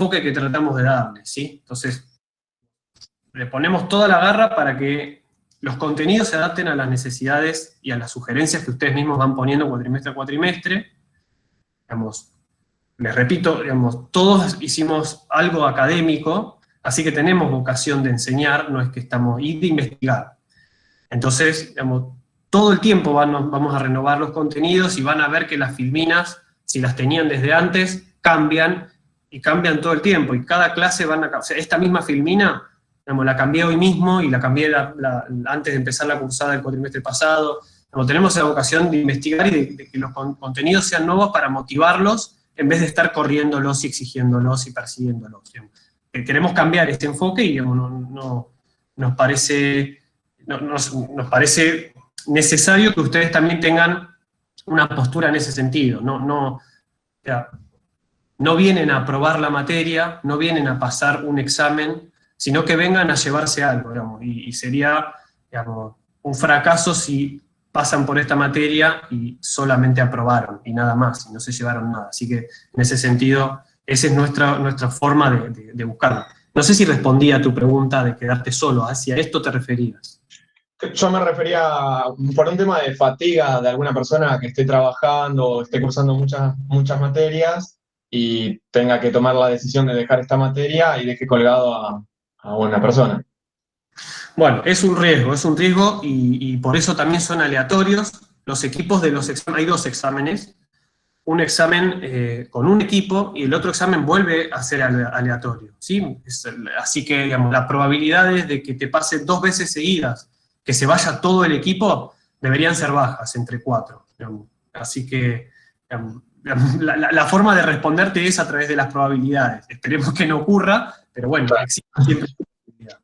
enfoque que tratamos de darle, ¿sí? Entonces, le ponemos toda la garra para que los contenidos se adapten a las necesidades y a las sugerencias que ustedes mismos van poniendo cuatrimestre a cuatrimestre. Digamos, les repito, digamos, todos hicimos algo académico, así que tenemos vocación de enseñar, no es que estamos, y de investigar. Entonces, digamos, todo el tiempo vamos a renovar los contenidos y van a ver que las filminas, si las tenían desde antes, cambian, y cambian todo el tiempo, y cada clase van a... O sea, esta misma filmina, digamos, la cambié hoy mismo, y la cambié antes de empezar la cursada del cuatrimestre pasado. Digamos, tenemos la vocación de investigar y de que los contenidos sean nuevos para motivarlos, en vez de estar corriéndolos y exigiéndolos y persiguiéndolos. Queremos cambiar este enfoque y digamos, nos parece necesario que ustedes también tengan una postura en ese sentido. O sea, no vienen a aprobar la materia, no vienen a pasar un examen, sino que vengan a llevarse algo, digamos, y sería, digamos, un fracaso si pasan por esta materia y solamente aprobaron, y nada más, y no se llevaron nada. Así que, en ese sentido, esa es nuestra forma de buscarlo. No sé si respondí a tu pregunta de quedarte solo, ¿hacia esto te referías? Yo me refería por un tema de fatiga de alguna persona que esté trabajando o esté cursando muchas materias y tenga que tomar la decisión de dejar esta materia y deje colgado a una persona. Bueno, es un riesgo y por eso también son aleatorios. Los equipos de los exámenes, hay 2 exámenes, un examen con un equipo y el otro examen vuelve a ser aleatorio, ¿sí? Así que, digamos, las probabilidades de que te pase 2 veces seguidas, que se vaya todo el equipo, deberían ser bajas, entre 4. Digamos. Así que, digamos, la forma de responderte es a través de las probabilidades. Esperemos que no ocurra, pero bueno, existe siempre la posibilidad.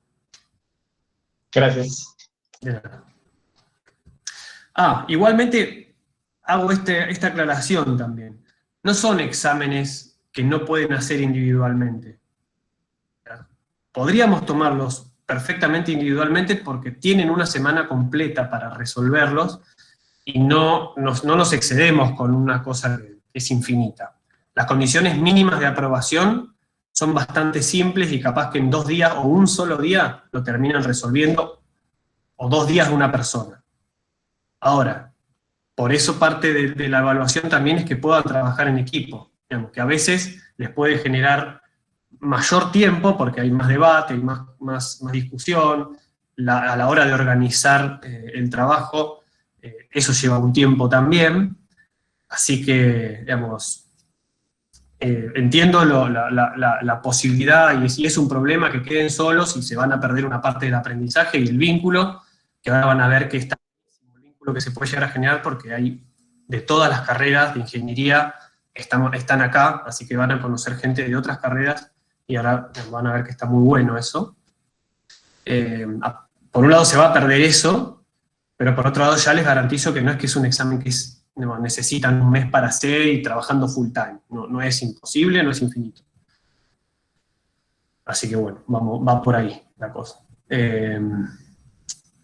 Gracias. Igualmente hago esta aclaración también. No son exámenes que no pueden hacer individualmente. Podríamos tomarlos perfectamente individualmente porque tienen una semana completa para resolverlos y no nos excedemos con una cosa que es infinita. Las condiciones mínimas de aprobación son bastante simples y capaz que en 2 días o un solo día lo terminan resolviendo, o 2 días de una persona. Ahora, por eso parte de la evaluación también es que puedan trabajar en equipo, digamos, que a veces les puede generar mayor tiempo porque hay más debate, hay más discusión, a la hora de organizar el trabajo, eso lleva un tiempo también, así que, digamos, entiendo la posibilidad y es un problema que queden solos y se van a perder una parte del aprendizaje y el vínculo, que ahora van a ver que está el vínculo que se puede llegar a generar porque hay de todas las carreras de ingeniería están acá, así que van a conocer gente de otras carreras y ahora van a ver que está muy bueno eso. Por un lado se va a perder eso, pero por otro lado ya les garantizo que no es que es un examen que necesitan un mes para hacer y trabajando full time. No es imposible, no es infinito. Así que bueno, va por ahí la cosa.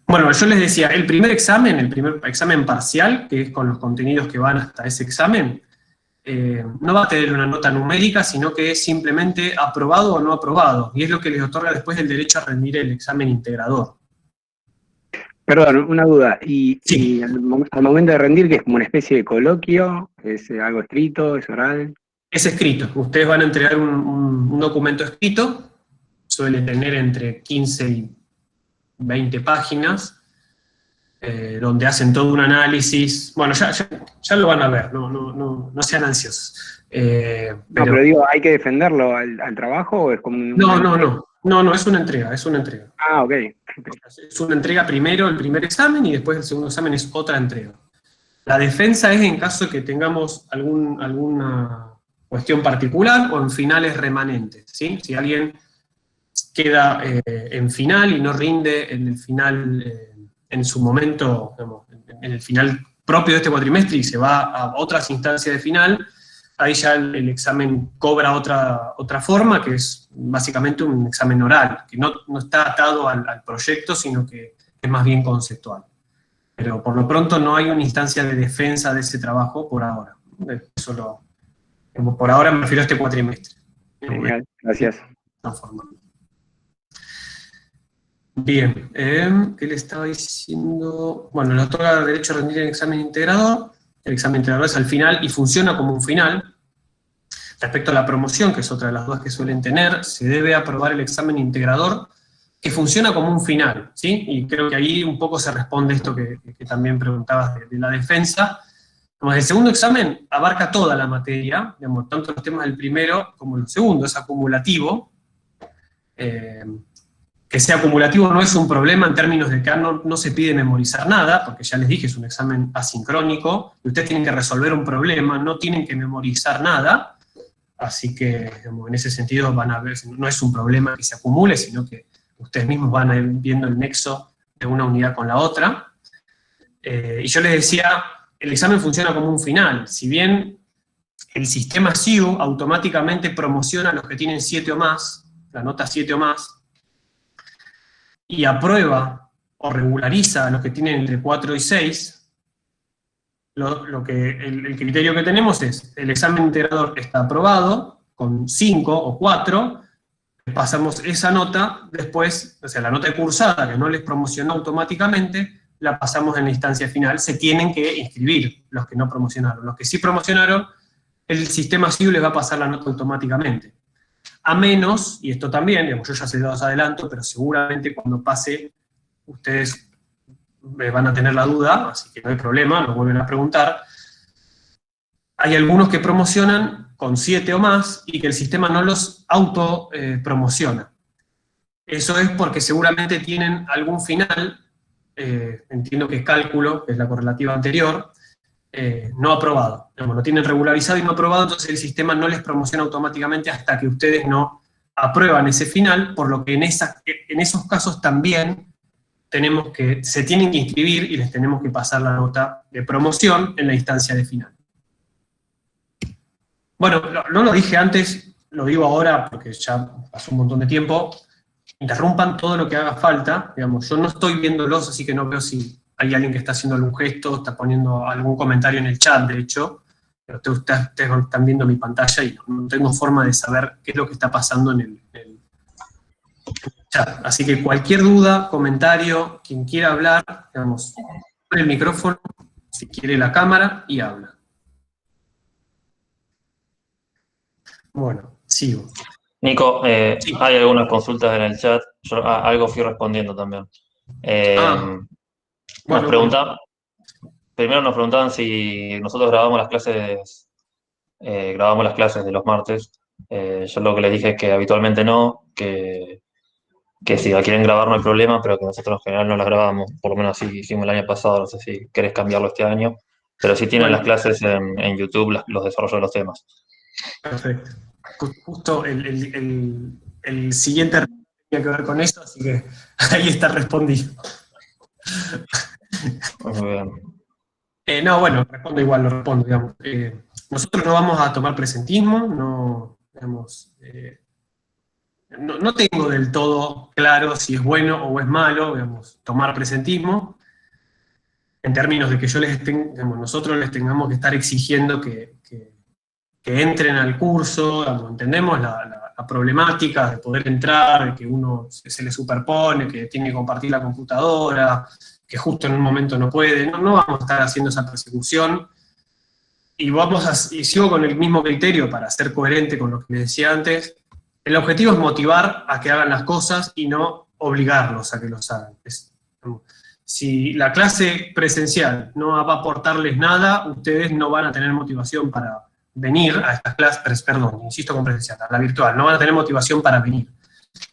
Bueno, yo les decía, el primer examen parcial, que es con los contenidos que van hasta ese examen, no va a tener una nota numérica, sino que es simplemente aprobado o no aprobado, y es lo que les otorga después el derecho a rendir el examen integrador. Perdón, una duda. Sí. ¿Y al momento de rendir, que es como una especie de coloquio? ¿Es algo escrito? ¿Es oral? Es escrito. Ustedes van a entregar un documento escrito, suele tener entre 15 y 20 páginas, donde hacen todo un análisis. Bueno, ya lo van a ver, no sean ansiosos. Pero digo, ¿hay que defenderlo al trabajo o es como un... No, es una entrega, Ah, ok. Es una entrega primero, el primer examen, y después el segundo examen es otra entrega. La defensa es en caso de que tengamos alguna cuestión particular o en finales remanentes, ¿sí? Si alguien queda en final y no rinde en el final, en su momento, digamos, en el final propio de este cuatrimestre y se va a otras instancias de final, ahí ya el examen cobra otra forma, que es básicamente un examen oral, que no está atado al proyecto, sino que es más bien conceptual. Pero por lo pronto no hay una instancia de defensa de ese trabajo por ahora. Por ahora me refiero a este cuatrimestre. Genial, gracias. Bien, ¿qué le estaba diciendo? Bueno, le otorga derecho a rendir el examen integrador. El examen integrador es al final y funciona como un final. Respecto a la promoción, que es otra de las dudas que suelen tener, se debe aprobar el examen integrador que funciona como un final, ¿sí? Y creo que ahí un poco se responde esto que también preguntabas de la defensa. Como el segundo examen abarca toda la materia, digamos, tanto los temas del primero como el segundo, es acumulativo. Que sea acumulativo no es un problema en términos de que no se pide memorizar nada, porque ya les dije, es un examen asincrónico, y ustedes tienen que resolver un problema, no tienen que memorizar nada, así que digamos, en ese sentido van a ver, no es un problema que se acumule, sino que ustedes mismos van a ir viendo el nexo de una unidad con la otra. Y yo les decía, el examen funciona como un final, si bien el sistema SIU automáticamente promociona a los que tienen 7 o más, la nota 7 o más, y aprueba o regulariza a los que tienen entre 4 y 6, el criterio que tenemos es, el examen integrador está aprobado, con 5 o 4, pasamos esa nota, después, o sea, la nota de cursada que no les promocionó automáticamente, la pasamos en la instancia final, se tienen que inscribir los que no promocionaron. Los que sí promocionaron, el sistema SIU les va a pasar la nota automáticamente. A menos, y esto también, digamos, yo ya se los adelanto, pero seguramente cuando pase, ustedes van a tener la duda, así que no hay problema, nos vuelven a preguntar. Hay algunos que promocionan con 7 o más y que el sistema no los autopromociona. Eso es porque seguramente tienen algún final, entiendo que es cálculo, que es la correlativa anterior, no aprobado. Digamos, lo tienen regularizado y no aprobado, entonces el sistema no les promociona automáticamente hasta que ustedes no aprueban ese final, por lo que en esos casos también se tienen que inscribir y les tenemos que pasar la nota de promoción en la instancia de final. Bueno, no lo dije antes, lo digo ahora porque ya pasó un montón de tiempo. Interrumpan todo lo que haga falta, digamos, yo no estoy viéndolos, así que no veo si hay alguien que está haciendo algún gesto, está poniendo algún comentario en el chat, de hecho, pero ustedes están viendo mi pantalla y no tengo forma de saber qué es lo que está pasando en el chat. Así que cualquier duda, comentario, quien quiera hablar, digamos, pone el micrófono, si quiere la cámara, y habla. Bueno, sigo. Nico, sí. Hay algunas consultas en el chat, yo algo fui respondiendo también. Primero nos preguntaban si nosotros grabamos las clases de los martes. Yo lo que les dije es que habitualmente no, que si la quieren grabar no hay problema, pero que nosotros en general no las grabamos, por lo menos así hicimos el año pasado, no sé si querés cambiarlo este año, pero sí tienen las clases en YouTube, los desarrollos de los temas. Perfecto. Justo el siguiente tenía que ver con eso, así que ahí está respondido. Muy bien. No, bueno, respondo igual, lo respondo, digamos. Nosotros no vamos a tomar presentismo, no, digamos, no tengo del todo claro si es bueno o es malo, digamos, tomar presentismo, en términos de que nosotros les tengamos que estar exigiendo que entren al curso, digamos, entendemos la problemática de poder entrar, de que uno se le superpone, que tiene que compartir la computadora, que justo en un momento no puede, no vamos a estar haciendo esa persecución, y sigo con el mismo criterio para ser coherente con lo que les decía antes. El objetivo es motivar a que hagan las cosas y no obligarlos a que los hagan. Si la clase presencial no va a aportarles nada, ustedes no van a tener motivación para venir a estas clases, perdón, insisto con presencial, a la virtual, no van a tener motivación para venir.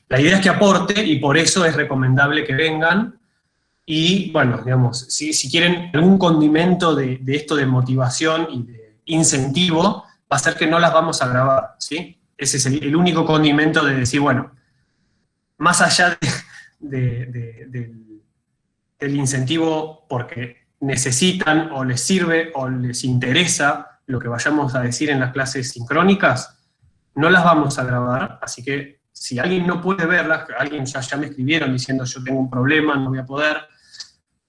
La idea es que aporte y por eso es recomendable que vengan. Y bueno, digamos, si quieren algún condimento de esto de motivación y de incentivo, va a ser que no las vamos a grabar, ¿sí? Ese es el único condimento de decir, bueno, más allá del incentivo porque necesitan o les sirve o les interesa lo que vayamos a decir en las clases sincrónicas, no las vamos a grabar, así que si alguien no puede verlas, alguien ya me escribieron diciendo yo tengo un problema, no voy a poder,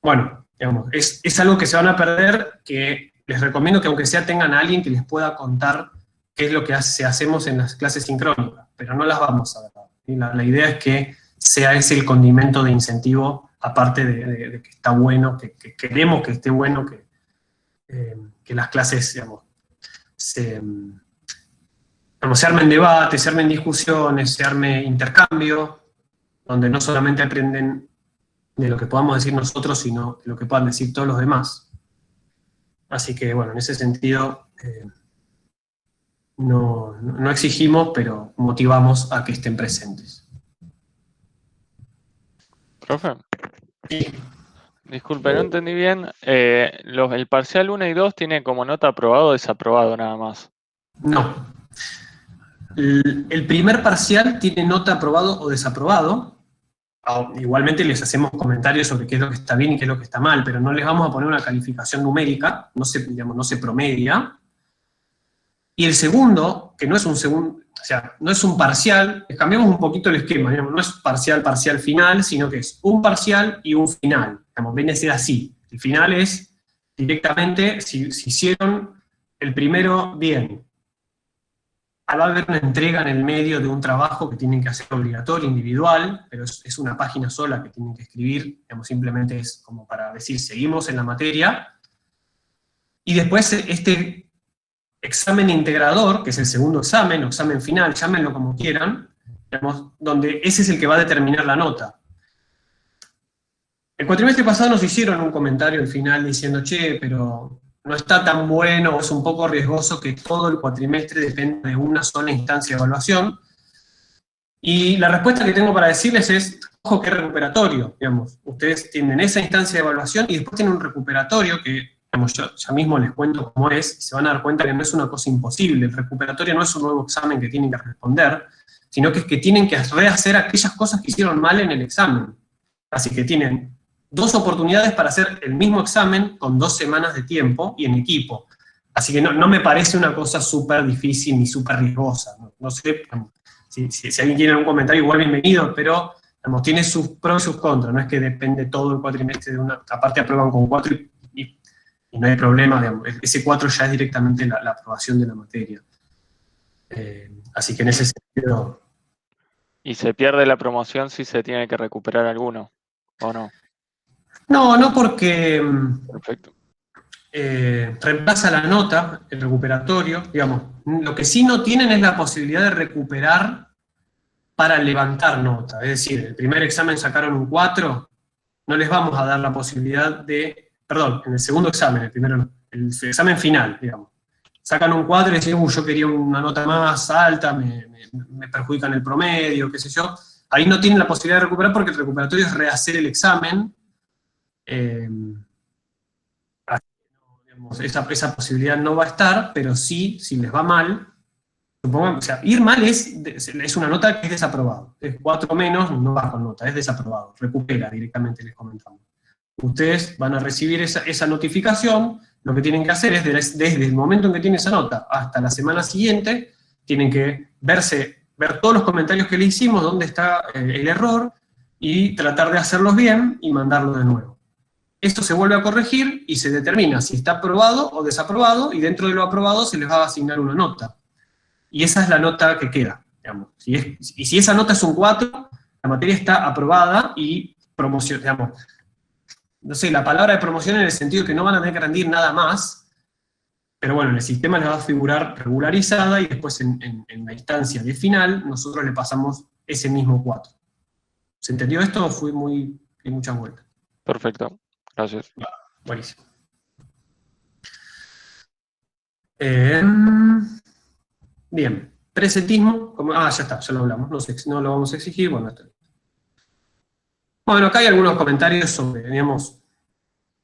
bueno, digamos, es algo que se van a perder, que les recomiendo que aunque sea tengan a alguien que les pueda contar qué es lo que hacemos en las clases sincrónicas, pero no las vamos a grabar. ¿Sí? La idea es que sea ese el condimento de incentivo, aparte de que está bueno, que queremos que esté bueno, que las clases, digamos, se armen debates, se armen discusiones, se arme intercambio, donde no solamente aprenden de lo que podamos decir nosotros, sino de lo que puedan decir todos los demás. Así que, bueno, en ese sentido, no exigimos, pero motivamos a que estén presentes. Profe, Sí. disculpe, no entendí bien. El parcial 1 y 2 tiene como nota aprobado o desaprobado nada más. No. El primer parcial tiene nota aprobado o desaprobado. Igualmente les hacemos comentarios sobre qué es lo que está bien y qué es lo que está mal, pero no les vamos a poner una calificación numérica, no se promedia. Y el segundo, que no es un segundo, o sea, no es un parcial, cambiamos un poquito el esquema, digamos, no es parcial, parcial, final, sino que es un parcial y un final. Digamos, viene a ser así. El final es directamente, si hicieron el primero bien, va a haber una entrega en el medio de un trabajo que tienen que hacer obligatorio, individual, pero es una página sola que tienen que escribir, digamos, simplemente es como para decir, seguimos en la materia, y después este examen integrador, que es el segundo examen, o examen final, llámenlo como quieran, digamos, donde ese es el que va a determinar la nota. El cuatrimestre pasado nos hicieron un comentario al final diciendo, che, pero no está tan bueno, es un poco riesgoso que todo el cuatrimestre dependa de una sola instancia de evaluación. Y la respuesta que tengo para decirles es, ojo que es recuperatorio, digamos. Ustedes tienen esa instancia de evaluación y después tienen un recuperatorio que, digamos, yo ya mismo les cuento cómo es, y se van a dar cuenta que no es una cosa imposible. El recuperatorio no es un nuevo examen que tienen que responder, sino que es que tienen que rehacer aquellas cosas que hicieron mal en el examen. Así que tienen 2 oportunidades para hacer el mismo examen con 2 semanas de tiempo y en equipo. Así que no me parece una cosa súper difícil ni súper riesgosa. No sé, si alguien tiene algún comentario, igual bienvenido, pero digamos, tiene sus pros y sus contras. No es que depende todo el cuatrimestre de una. Aparte aprueban con 4 y no hay problema. Digamos, ese 4 ya es directamente la aprobación de la materia. Así que en ese sentido. ¿Y se pierde la promoción si se tiene que recuperar alguno? ¿O no? No porque Perfecto. reemplaza la nota, el recuperatorio, digamos. Lo que sí no tienen es la posibilidad de recuperar para levantar nota. Es decir, el primer examen sacaron un 4, no les vamos a dar la posibilidad de, perdón, en el segundo examen, el primero no, el examen final, digamos. Sacan un 4 y dicen, yo quería una nota más alta, me perjudican el promedio, qué sé yo. Ahí no tienen la posibilidad de recuperar porque el recuperatorio es rehacer el examen. Esa posibilidad no va a estar, pero sí, si les va mal, supongan, o sea, ir mal es una nota que es desaprobado. Es 4 menos, no va con nota, es desaprobado. Recupera directamente, les comentamos. Ustedes van a recibir esa notificación, lo que tienen que hacer es, desde el momento en que tienen esa nota hasta la semana siguiente, tienen que ver todos los comentarios que le hicimos, dónde está el error, y tratar de hacerlos bien y mandarlo de nuevo. Esto se vuelve a corregir y se determina si está aprobado o desaprobado, y dentro de lo aprobado se les va a asignar una nota. Y esa es la nota que queda, digamos. Y si esa nota es un 4, la materia está aprobada y promoción, digamos. No sé, la palabra de promoción en el sentido que no van a tener que rendir nada más, pero bueno, en el sistema les va a figurar regularizada y después en la instancia de final nosotros le pasamos ese mismo 4. ¿Se entendió esto o fue hay muchas vueltas? Perfecto. Gracias. Buenísimo. Bien, presentismo, ya está, ya lo hablamos, no lo vamos a exigir, bueno, está bien. Bueno, acá hay algunos comentarios sobre, digamos,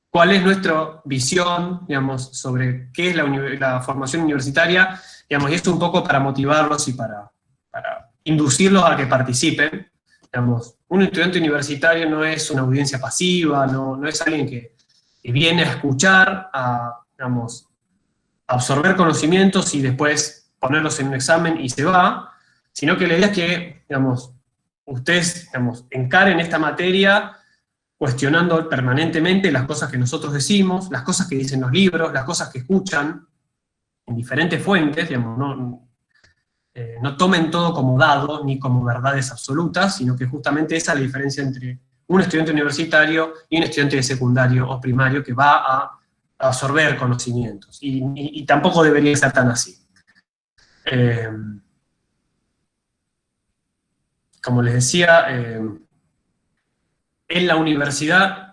cuál es nuestra visión, digamos, sobre qué es la formación universitaria, digamos, y esto un poco para motivarlos y para inducirlos a que participen. Digamos, un estudiante universitario no es una audiencia pasiva, no es alguien que viene a escuchar, digamos, a absorber conocimientos y después ponerlos en un examen y se va, sino que la idea es que, digamos, ustedes, digamos, encaren esta materia cuestionando permanentemente las cosas que nosotros decimos, las cosas que dicen los libros, las cosas que escuchan en diferentes fuentes, digamos, no tomen todo como dado, ni como verdades absolutas, sino que justamente esa es la diferencia entre un estudiante universitario y un estudiante de secundario o primario que va a absorber conocimientos, y tampoco debería ser tan así. Como les decía, en la universidad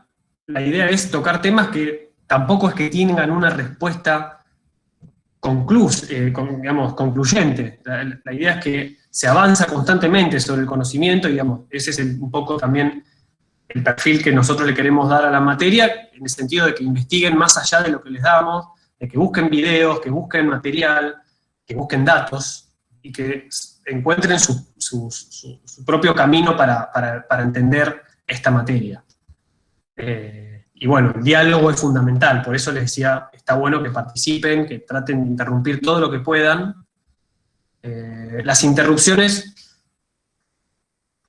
la idea es tocar temas que tampoco es que tengan una respuesta concluyente. La idea es que se avanza constantemente sobre el conocimiento, y digamos, ese es un poco también el perfil que nosotros le queremos dar a la materia, en el sentido de que investiguen más allá de lo que les damos, de que busquen videos, que busquen material, que busquen datos, y que encuentren su propio camino para entender esta materia. Y bueno, el diálogo es fundamental, por eso les decía, está bueno que participen, que traten de interrumpir todo lo que puedan. Las interrupciones,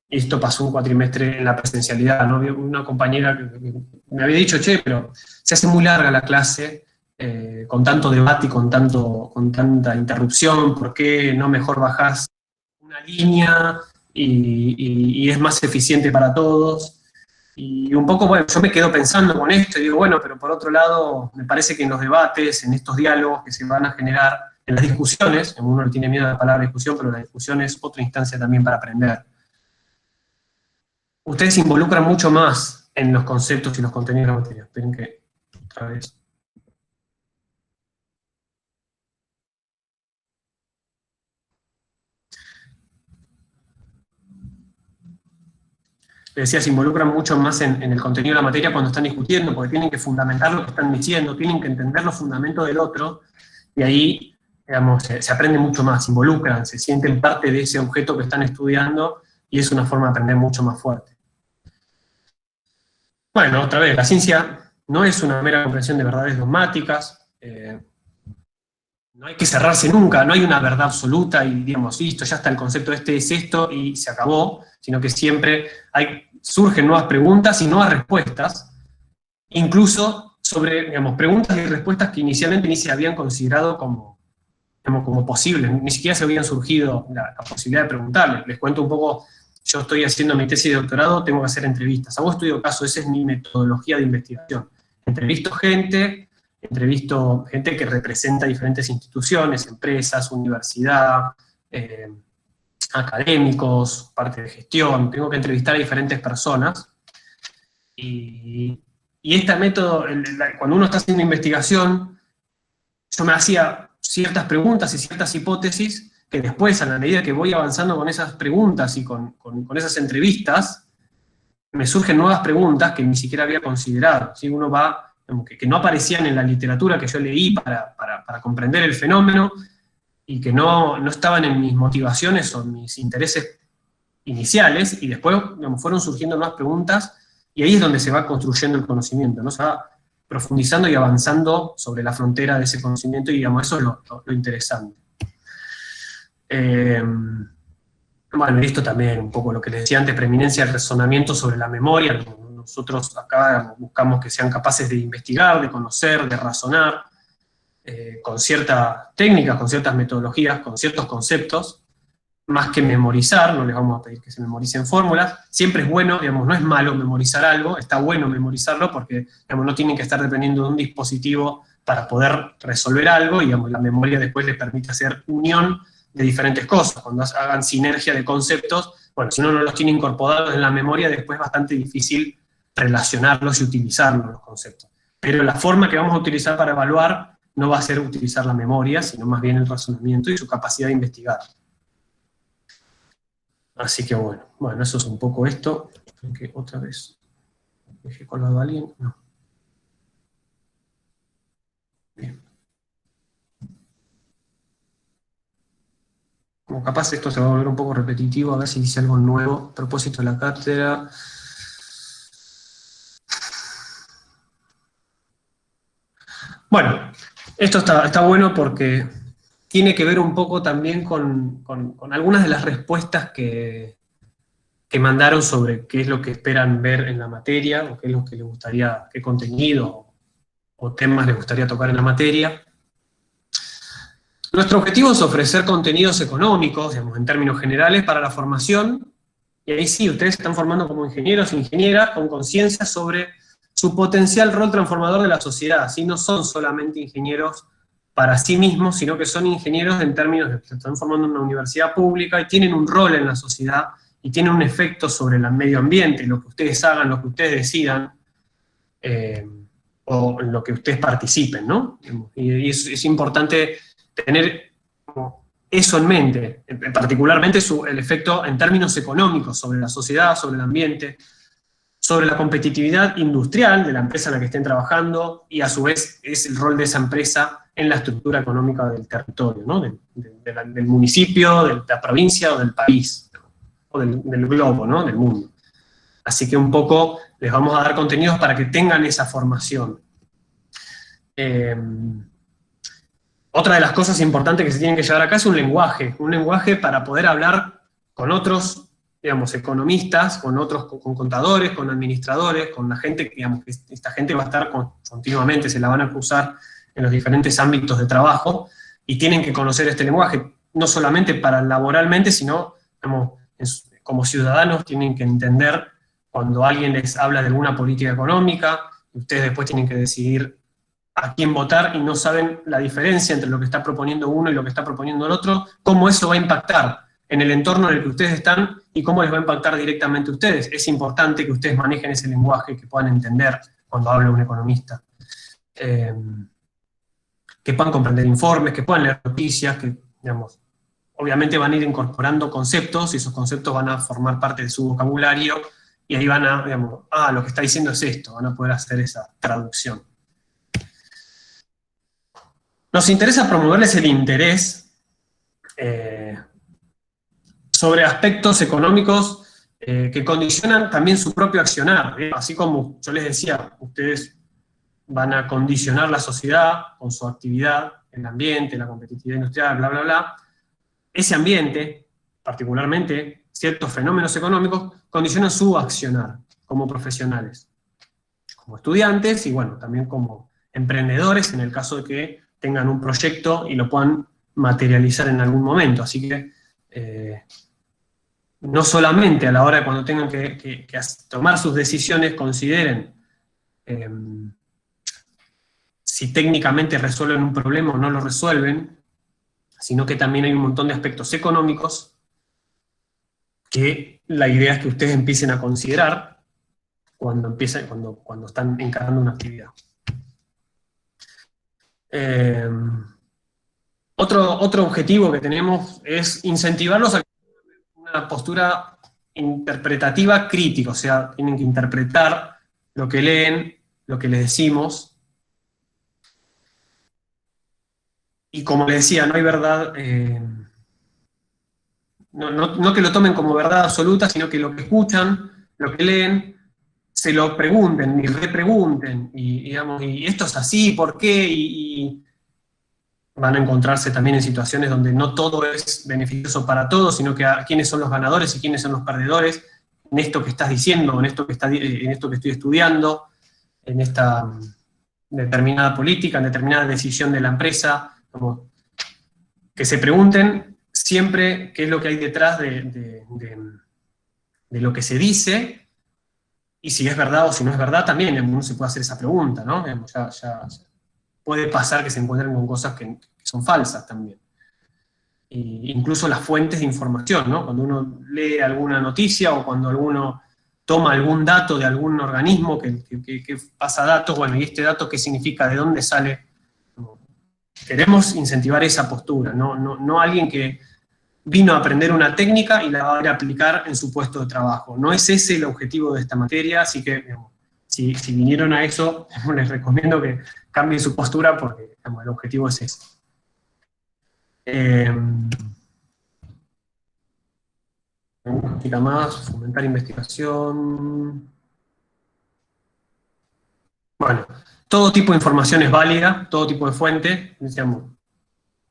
y esto pasó un cuatrimestre en la presencialidad, ¿no? Una compañera que me había dicho, che, pero se hace muy larga la clase, con tanto debate y con tanta interrupción, ¿por qué no mejor bajás una línea y es más eficiente para todos? Y un poco, bueno, yo me quedo pensando con esto y digo, bueno, pero por otro lado, me parece que en los debates, en estos diálogos que se van a generar, en las discusiones, uno le tiene miedo a la palabra discusión, pero la discusión es otra instancia también para aprender. Ustedes se involucran mucho más en los conceptos y los contenidos de la materia. Esperen que, otra vez. Les decía, se involucran mucho más en el contenido de la materia cuando están discutiendo, porque tienen que fundamentar lo que están diciendo, tienen que entender los fundamentos del otro, y ahí, digamos, se aprende mucho más, se involucran, se sienten parte de ese objeto que están estudiando, y es una forma de aprender mucho más fuerte. Bueno, otra vez, la ciencia no es una mera comprensión de verdades dogmáticas, no hay que cerrarse nunca, no hay una verdad absoluta y digamos, listo, ya está, el concepto este es esto y se acabó, sino que siempre surgen nuevas preguntas y nuevas respuestas, incluso sobre, digamos, preguntas y respuestas que inicialmente ni se habían considerado como posibles, ni siquiera se habían surgido la posibilidad de preguntarles. Les cuento un poco, yo estoy haciendo mi tesis de doctorado, tengo que hacer entrevistas, hago estudio caso, esa es mi metodología de investigación. Entrevisto gente que representa diferentes instituciones, empresas, universidad, académicos, parte de gestión, tengo que entrevistar a diferentes personas, y este método, cuando uno está haciendo investigación, yo me hacía ciertas preguntas y ciertas hipótesis, que después, a la medida que voy avanzando con esas preguntas y con esas entrevistas, me surgen nuevas preguntas que ni siquiera había considerado. ¿Sí? Uno va, que no aparecían en la literatura que yo leí para comprender el fenómeno, y que no estaban en mis motivaciones o mis intereses iniciales, y después, digamos, fueron surgiendo nuevas preguntas, y ahí es donde se va construyendo el conocimiento, ¿no? Se va profundizando y avanzando sobre la frontera de ese conocimiento, y digamos, eso es lo interesante. Bueno, y esto también, un poco lo que les decía antes, preeminencia del razonamiento sobre la memoria. Nosotros acá buscamos que sean capaces de investigar, de conocer, de razonar, con ciertas técnicas, con ciertas metodologías, con ciertos conceptos, más que memorizar. No les vamos a pedir que se memoricen fórmulas. Siempre es bueno, digamos, no es malo memorizar algo, está bueno memorizarlo porque, digamos, no tienen que estar dependiendo de un dispositivo para poder resolver algo, y digamos, la memoria después les permite hacer unión de diferentes cosas. Cuando hagan sinergia de conceptos, bueno, si uno no los tiene incorporados en la memoria, después es bastante difícil relacionarlos y utilizarlos, los conceptos. Pero la forma que vamos a utilizar para evaluar no va a ser utilizar la memoria, sino más bien el razonamiento y su capacidad de investigar. Así que bueno, eso es un poco esto. Que otra vez, ¿dejé colgado a alguien? No. Bien. Como capaz esto se va a volver un poco repetitivo, a ver si dice algo nuevo a propósito de la cátedra. Bueno, esto está bueno porque tiene que ver un poco también con algunas de las respuestas que mandaron sobre qué es lo que esperan ver en la materia, o qué es lo que les gustaría, qué contenido o temas les gustaría tocar en la materia. Nuestro objetivo es ofrecer contenidos económicos, digamos, en términos generales, para la formación, y ahí sí, ustedes se están formando como ingenieros e ingenieras con conciencia sobre su potencial rol transformador de la sociedad. Así no son solamente ingenieros para sí mismos, sino que son ingenieros en términos de que se están formando en una universidad pública y tienen un rol en la sociedad y tienen un efecto sobre el medio ambiente, lo que ustedes hagan, lo que ustedes decidan, o en lo que ustedes participen, ¿no? Y es importante tener eso en mente, particularmente el efecto en términos económicos sobre la sociedad, sobre el ambiente, sobre la competitividad industrial de la empresa en la que estén trabajando, y a su vez es el rol de esa empresa en la estructura económica del territorio, ¿no? Del municipio, de la provincia o del país, o del globo, ¿no? Del mundo. Así que un poco les vamos a dar contenidos para que tengan esa formación. Otra de las cosas importantes que se tienen que llevar acá es un lenguaje para poder hablar con otros, digamos, economistas, con contadores, con administradores, con la gente, digamos, que esta gente va a estar continuamente, se la van a cruzar en los diferentes ámbitos de trabajo, y tienen que conocer este lenguaje, no solamente para laboralmente, sino, digamos, como ciudadanos tienen que entender cuando alguien les habla de alguna política económica, y ustedes después tienen que decidir a quién votar y no saben la diferencia entre lo que está proponiendo uno y lo que está proponiendo el otro, cómo eso va a impactar en el entorno en el que ustedes están y cómo les va a impactar directamente a ustedes. Es importante que ustedes manejen ese lenguaje, que puedan entender cuando habla un economista. Que puedan comprender informes, que puedan leer noticias, que, digamos, obviamente van a ir incorporando conceptos, y esos conceptos van a formar parte de su vocabulario, y ahí van a, digamos, lo que está diciendo es esto, van a poder hacer esa traducción. Nos interesa promoverles el interés sobre aspectos económicos que condicionan también su propio accionar. Así como yo les decía, ustedes van a condicionar la sociedad con su actividad, el ambiente, la competitividad industrial, bla, bla, bla. Ese ambiente, particularmente ciertos fenómenos económicos, condicionan su accionar como profesionales, como estudiantes y, bueno, también como emprendedores en el caso de que tengan un proyecto y lo puedan materializar en algún momento. Así que no solamente a la hora de cuando tengan que tomar sus decisiones consideren si técnicamente resuelven un problema o no lo resuelven, sino que también hay un montón de aspectos económicos que la idea es que ustedes empiecen a considerar cuando están encarando una actividad. Otro objetivo que tenemos es incentivarlos a una postura interpretativa crítica, o sea, tienen que interpretar lo que leen, lo que les decimos. Y como les decía, no hay verdad, no que lo tomen como verdad absoluta, sino que lo que escuchan, lo que leen, se lo pregunten y repregunten, y, digamos, y esto es así, ¿por qué? Y van a encontrarse también en situaciones donde no todo es beneficioso para todos, sino que quiénes son los ganadores y quiénes son los perdedores en esto que estás diciendo, en esto que estoy estudiando, en esta determinada política, en determinada decisión de la empresa. Como que se pregunten siempre qué es lo que hay detrás de lo que se dice, y si es verdad o si no es verdad también, uno se puede hacer esa pregunta, ¿no? Ya puede pasar que se encuentren con cosas que son falsas también. Incluso las fuentes de información, ¿no? Cuando uno lee alguna noticia o cuando alguno toma algún dato de algún organismo que pasa datos, bueno, ¿y este dato qué significa? ¿De dónde sale? Queremos incentivar esa postura, no alguien que vino a aprender una técnica y la va a ir a aplicar en su puesto de trabajo. No es ese el objetivo de esta materia, así que, digamos, si vinieron a eso, les recomiendo que cambien su postura porque, digamos, el objetivo es ese. Una cosita más, fomentar investigación. Bueno, todo tipo de información es válida, todo tipo de fuente, digamos.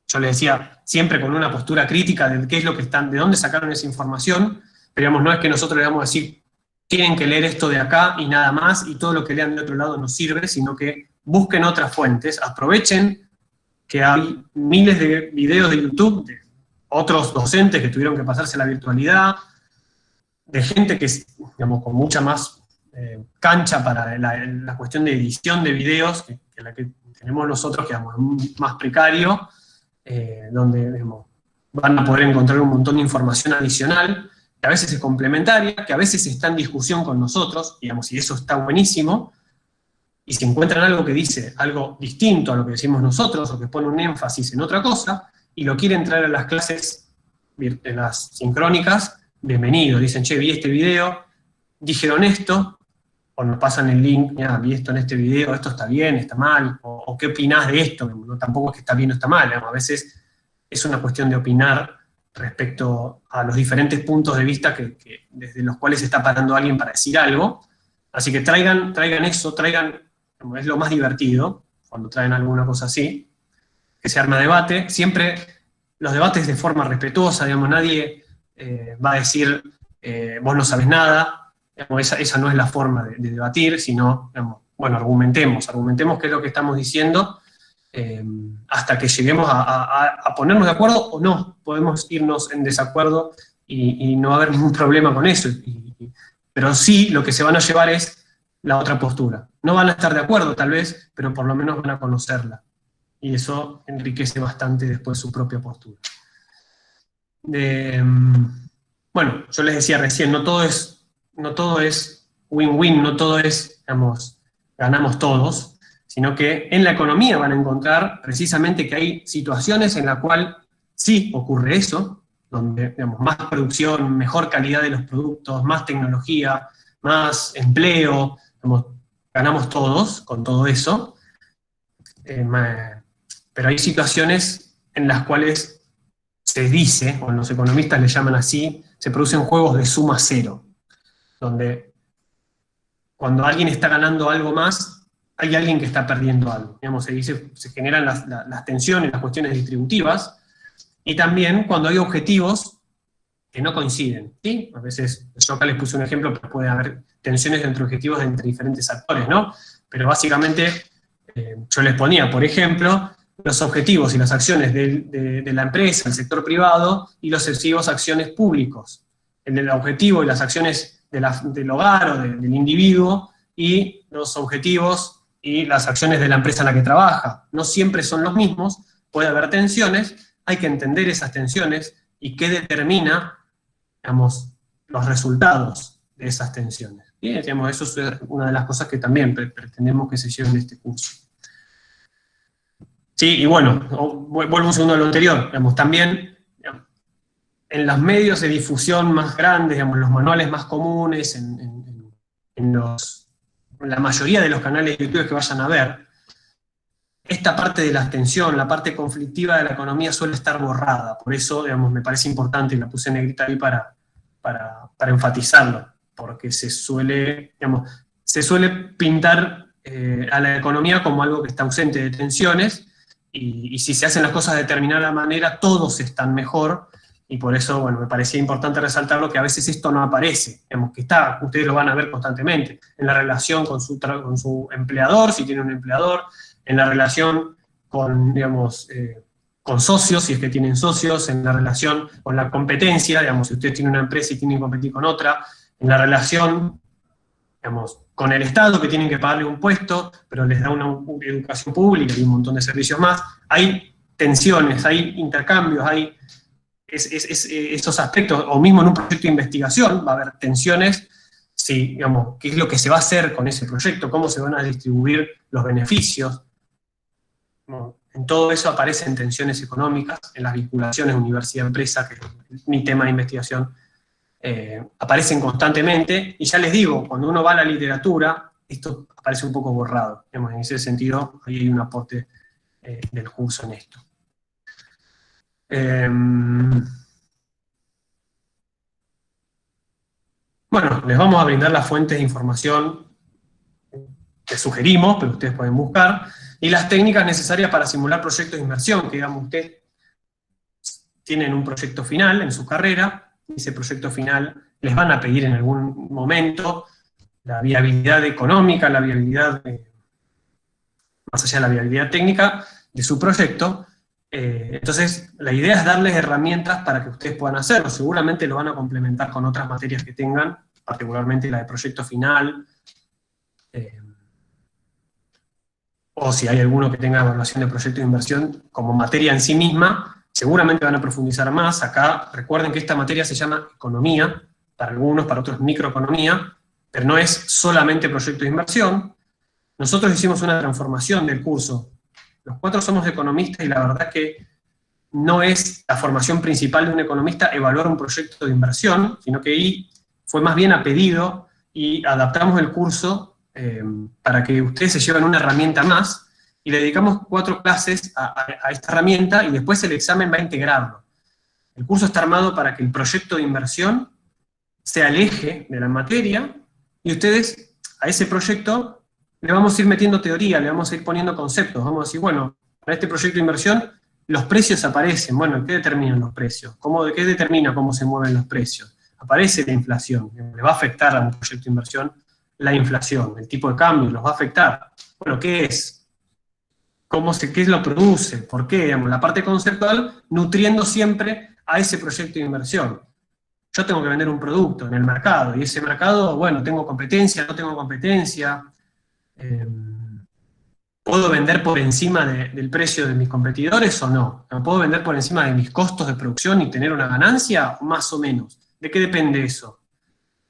Yo les decía, siempre con una postura crítica de qué es lo que están, de dónde sacaron esa información, pero, digamos, no es que nosotros le vamos a decir, tienen que leer esto de acá y nada más, y todo lo que lean de otro lado no sirve, sino que busquen otras fuentes, aprovechen que hay miles de videos de YouTube de otros docentes que tuvieron que pasarse a la virtualidad, de gente que es, digamos, con mucha más cancha para la cuestión de edición de videos que la que tenemos nosotros, que es más precario, donde digamos, van a poder encontrar un montón de información adicional, que a veces es complementaria, que a veces está en discusión con nosotros, digamos, y eso está buenísimo, y si encuentran algo que dice algo distinto a lo que decimos nosotros, o que pone un énfasis en otra cosa, y lo quieren traer a las clases, en las sincrónicas, bienvenido, dicen, che, vi este video, dijeron esto, o nos pasan el link, mira, vi esto en este video, esto está bien, está mal, o qué opinás de esto, no, tampoco es que está bien o está mal, a veces es una cuestión de opinar respecto a los diferentes puntos de vista que desde los cuales está parando alguien para decir algo, así que traigan eso, es lo más divertido, cuando traen alguna cosa así, que se arma debate, siempre los debates de forma respetuosa, digamos, nadie va a decir, vos no sabés nada, digamos, esa no es la forma de debatir, sino, digamos, bueno, argumentemos qué es lo que estamos diciendo, hasta que lleguemos a ponernos de acuerdo o no, podemos irnos en desacuerdo y no va a haber ningún problema con eso, pero sí lo que se van a llevar es la otra postura. No van a estar de acuerdo tal vez, pero por lo menos van a conocerla, y eso enriquece bastante después su propia postura. Bueno, yo les decía recién, no todo es win-win, no todo es, digamos, ganamos todos, sino que en la economía van a encontrar precisamente que hay situaciones en las cuales sí ocurre eso, donde, digamos, más producción, mejor calidad de los productos, más tecnología, más empleo, digamos, ganamos todos con todo eso, pero hay situaciones en las cuales se dice, o los economistas le llaman así, se producen juegos de suma cero, donde cuando alguien está ganando algo más, hay alguien que está perdiendo algo. Digamos, se generan las tensiones, las cuestiones distributivas, y también cuando hay objetivos que no coinciden, ¿sí? A veces, yo acá les puse un ejemplo, pero puede haber tensiones entre objetivos entre diferentes actores, ¿no? Pero básicamente, yo les ponía, por ejemplo, los objetivos y las acciones de la empresa, el sector privado, y los objetivos acciones públicos. El objetivo y las acciones del hogar o del individuo, y los objetivos y las acciones de la empresa en la que trabaja. No siempre son los mismos, puede haber tensiones, hay que entender esas tensiones y qué determina, digamos, los resultados de esas tensiones. ¿Sí? Digamos, eso es una de las cosas que también pretendemos que se lleven en este curso. Sí, y bueno, vuelvo un segundo a lo anterior, digamos, también, digamos, en los medios de difusión más grandes, digamos, los manuales más comunes, en la mayoría de los canales de YouTube que vayan a ver, esta parte de la tensión, la parte conflictiva de la economía suele estar borrada, por eso, digamos, me parece importante, y la puse en negrita ahí para enfatizarlo, porque se suele pintar a la economía como algo que está ausente de tensiones, y si se hacen las cosas de determinada manera, todos están mejor, y por eso, bueno, me parecía importante resaltarlo, que a veces esto no aparece, digamos, que está, ustedes lo van a ver constantemente, en la relación con su empleador, si tiene un empleador, en la relación con, digamos, con socios, si es que tienen socios, en la relación con la competencia, digamos, si ustedes tienen una empresa y tienen que competir con otra, en la relación, digamos, con el Estado, que tienen que pagarle un puesto, pero les da una educación pública y un montón de servicios más. Hay tensiones, hay intercambios, hay esos aspectos, o mismo en un proyecto de investigación va a haber tensiones, sí, digamos, qué es lo que se va a hacer con ese proyecto, cómo se van a distribuir los beneficios. Bueno, en todo eso aparecen tensiones económicas, en las vinculaciones universidad-empresa, que es mi tema de investigación, aparecen constantemente, y ya les digo, cuando uno va a la literatura, esto aparece un poco borrado. Digamos, en ese sentido, ahí hay un aporte del curso en esto. Bueno, les vamos a brindar las fuentes de información que sugerimos, pero ustedes pueden buscar, y las técnicas necesarias para simular proyectos de inversión, que digamos, ustedes tienen un proyecto final en su carrera, y ese proyecto final les van a pedir en algún momento la viabilidad económica, la viabilidad, más allá de la viabilidad técnica, de su proyecto. Entonces, la idea es darles herramientas para que ustedes puedan hacerlo. Seguramente lo van a complementar con otras materias que tengan, particularmente la de proyecto final, o si hay alguno que tenga evaluación de proyecto de inversión como materia en sí misma, seguramente van a profundizar más. Acá, recuerden que esta materia se llama economía, para algunos, para otros microeconomía, pero no es solamente proyecto de inversión. Nosotros hicimos una transformación del curso. Los 4 somos economistas y la verdad que no es la formación principal de un economista evaluar un proyecto de inversión, sino que ahí fue más bien a pedido y adaptamos el curso para que ustedes se lleven una herramienta más y le dedicamos 4 clases a esta herramienta y después el examen va a integrarlo. El curso está armado para que el proyecto de inversión sea el eje de la materia y ustedes a ese proyecto le vamos a ir metiendo teoría, le vamos a ir poniendo conceptos, vamos a decir, bueno, para este proyecto de inversión los precios aparecen, bueno, ¿qué determinan los precios? ¿Qué determina cómo se mueven los precios? Aparece la inflación, le va a afectar a un proyecto de inversión la inflación, el tipo de cambio, los va a afectar. Bueno, ¿qué es? ¿Qué lo produce? ¿Por qué? Digamos, la parte conceptual nutriendo siempre a ese proyecto de inversión. Yo tengo que vender un producto en el mercado, y ese mercado, bueno, tengo competencia, no tengo competencia, ¿puedo vender por encima del precio de mis competidores o no? ¿Puedo vender por encima de mis costos de producción y tener una ganancia? Más o menos. ¿De qué depende eso?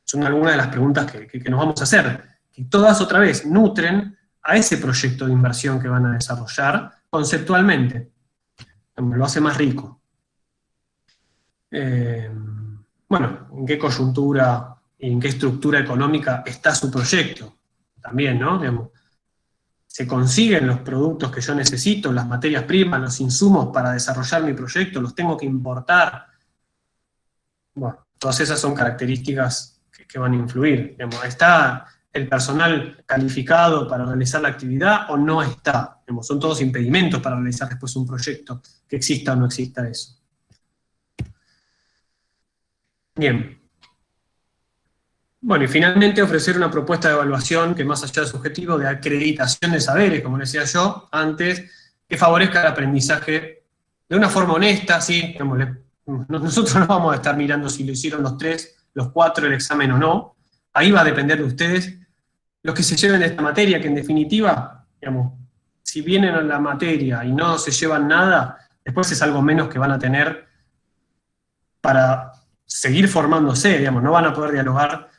Son algunas de las preguntas que nos vamos a hacer. Y todas otra vez nutren a ese proyecto de inversión que van a desarrollar conceptualmente. Lo hace más rico. Bueno, ¿en qué coyuntura y en qué estructura económica está su proyecto? También, ¿no? Digamos, ¿se consiguen los productos que yo necesito, las materias primas, los insumos para desarrollar mi proyecto? ¿Los tengo que importar? Bueno, todas esas son características que van a influir. Digamos, ¿está el personal calificado para realizar la actividad o no está? Digamos, son todos impedimentos para realizar después un proyecto, que exista o no exista eso. Bien. Bueno, y finalmente ofrecer una propuesta de evaluación que más allá de su objetivo de acreditación de saberes, como decía yo antes, que favorezca el aprendizaje de una forma honesta, ¿sí? Digamos, nosotros no vamos a estar mirando si lo hicieron los 3, los 4 el examen o no. Ahí va a depender de ustedes los que se lleven de esta materia, que en definitiva, digamos, si vienen a la materia y no se llevan nada, después es algo menos que van a tener para seguir formándose, digamos, no van a poder dialogar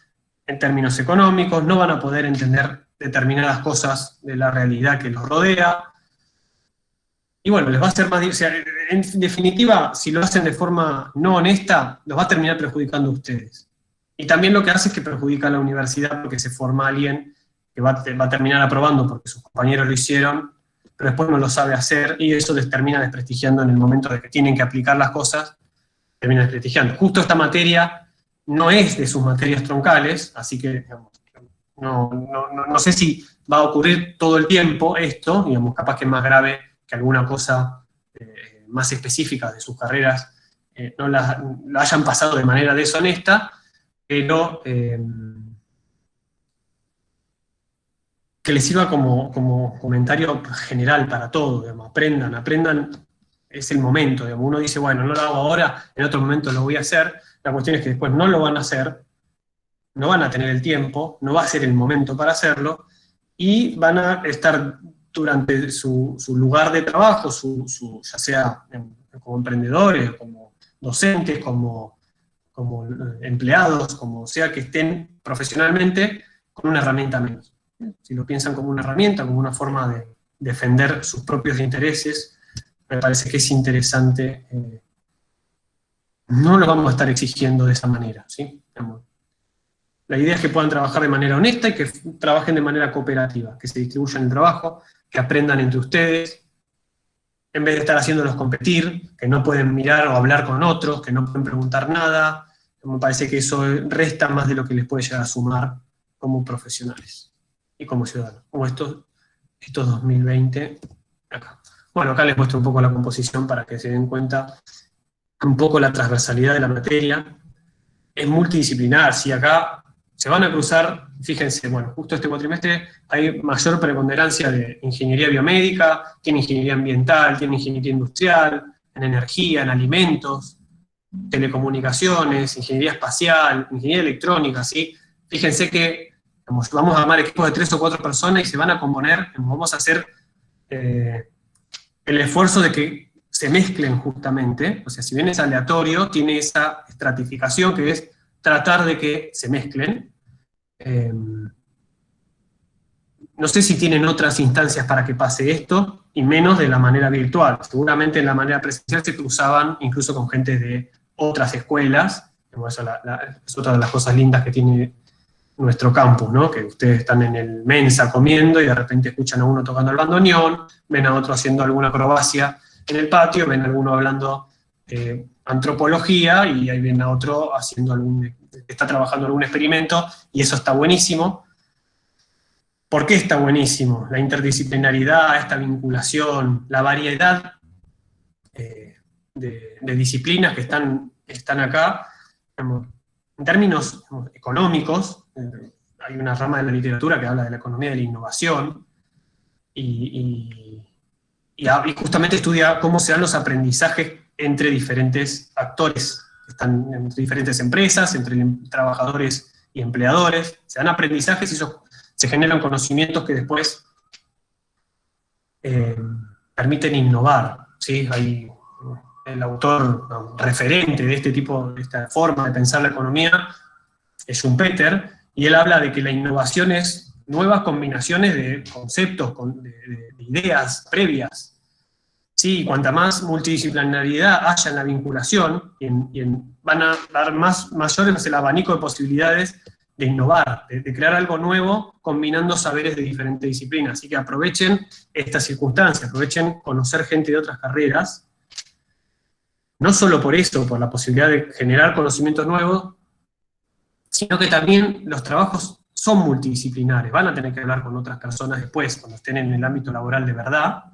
en términos económicos, no van a poder entender determinadas cosas de la realidad que los rodea. Y bueno, les va a ser más difícil. En definitiva, si lo hacen de forma no honesta, los va a terminar perjudicando a ustedes. Y también lo que hace es que perjudica a la universidad porque se forma alguien que va a terminar aprobando porque sus compañeros lo hicieron, pero después no lo sabe hacer y eso les termina desprestigiando en el momento de que tienen que aplicar las cosas, termina desprestigiando. Justo esta materia no es de sus materias troncales, así que digamos, no sé si va a ocurrir todo el tiempo esto, digamos, capaz que es más grave que alguna cosa más específica de sus carreras no la hayan pasado de manera deshonesta, pero que les sirva como comentario general para todo, digamos, aprendan, es el momento, digamos, uno dice, bueno, no lo hago ahora, en otro momento lo voy a hacer. La cuestión es que después no lo van a hacer, no van a tener el tiempo, no va a ser el momento para hacerlo, y van a estar durante su lugar de trabajo, ya sea como emprendedores, como docentes, como empleados, como sea que estén profesionalmente, con una herramienta menos. Si lo piensan como una herramienta, como una forma de defender sus propios intereses, me parece que es interesante. No lo vamos a estar exigiendo de esa manera, ¿sí? La idea es que puedan trabajar de manera honesta y que trabajen de manera cooperativa, que se distribuyan el trabajo, que aprendan entre ustedes, en vez de estar haciéndolos competir, que no pueden mirar o hablar con otros, que no pueden preguntar nada. Me parece que eso resta más de lo que les puede llegar a sumar como profesionales y como ciudadanos, como estos 2020 acá. Bueno, acá les muestro un poco la composición para que se den cuenta un poco la transversalidad de la materia. Es multidisciplinar, si acá se van a cruzar, fíjense, bueno, justo este cuatrimestre hay mayor preponderancia de ingeniería biomédica, tiene ingeniería ambiental, tiene ingeniería industrial, en energía, en alimentos, telecomunicaciones, ingeniería espacial, ingeniería electrónica, ¿sí? Fíjense que vamos a armar equipos de 3 o 4 personas y se van a componer, vamos a hacer el esfuerzo de que se mezclen justamente, o sea, si bien es aleatorio, tiene esa estratificación que es tratar de que se mezclen. No sé si tienen otras instancias para que pase esto, y menos de la manera virtual. Seguramente en la manera presencial se cruzaban incluso con gente de otras escuelas. Eso es otra de las cosas lindas que tiene nuestro campus, ¿no? Que ustedes están en el Mensa comiendo y de repente escuchan a uno tocando el bandoneón, ven a otro haciendo alguna acrobacia en el patio, ven a alguno hablando antropología y ahí ven a otro está trabajando en algún experimento, y eso está buenísimo. ¿Por qué está buenísimo? La interdisciplinaridad, esta vinculación, la variedad de disciplinas que están acá. En términos económicos, hay una rama de la literatura que habla de la economía de la innovación, y justamente estudia cómo se dan los aprendizajes entre diferentes actores, que están entre diferentes empresas, entre trabajadores y empleadores. Se dan aprendizajes y se generan conocimientos que después permiten innovar, ¿sí? Hay el autor referente de de esta forma de pensar la economía es Schumpeter, y él habla de que la innovación es nuevas combinaciones de conceptos, de ideas previas. Sí, cuanta más multidisciplinaridad haya en la vinculación, van a dar mayor el abanico de posibilidades de innovar, de crear algo nuevo combinando saberes de diferentes disciplinas. Así que aprovechen esta circunstancia, aprovechen conocer gente de otras carreras, no solo por eso, por la posibilidad de generar conocimientos nuevos, sino que también los trabajos son multidisciplinares, van a tener que hablar con otras personas después, cuando estén en el ámbito laboral de verdad,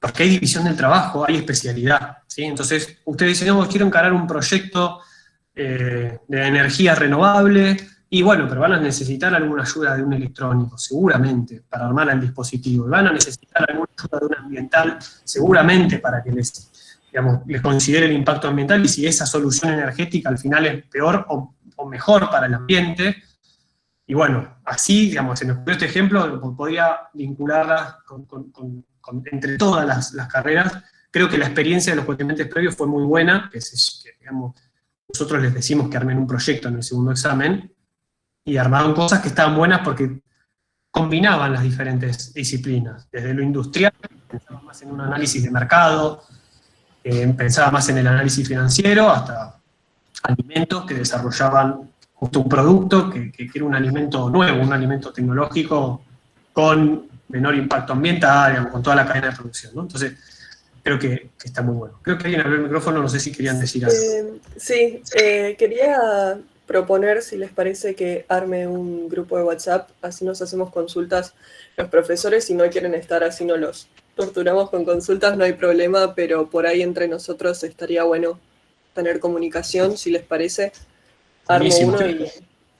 porque hay división del trabajo, hay especialidad, ¿sí? Entonces, ustedes dicen, no, quiero encarar un proyecto de energía renovable, y bueno, pero van a necesitar alguna ayuda de un electrónico, seguramente, para armar el dispositivo, y van a necesitar alguna ayuda de un ambiental, seguramente, para que les considere el impacto ambiental, y si esa solución energética al final es peor o mejor para el ambiente. Y bueno, así, se me ocurrió este ejemplo, podría vincularla entre todas las carreras. Creo que la experiencia de los cuatrimestres previos fue muy buena, nosotros les decimos que armen un proyecto en el segundo examen, y armaron cosas que estaban buenas porque combinaban las diferentes disciplinas, desde lo industrial, pensaba más en un análisis de mercado, pensaba más en el análisis financiero, hasta alimentos que desarrollaban justo un producto que era un alimento nuevo, un alimento tecnológico con menor impacto ambiental, con toda la cadena de producción, ¿no? Entonces, creo que está muy bueno. Creo que alguien abrió el micrófono, no sé si querían decir algo. Sí, quería proponer, si les parece, que arme un grupo de WhatsApp, así nos hacemos consultas los profesores. Si no quieren estar, así no los torturamos con consultas, no hay problema, pero por ahí entre nosotros estaría bueno tener comunicación, si les parece. Armo Buenísimo. uno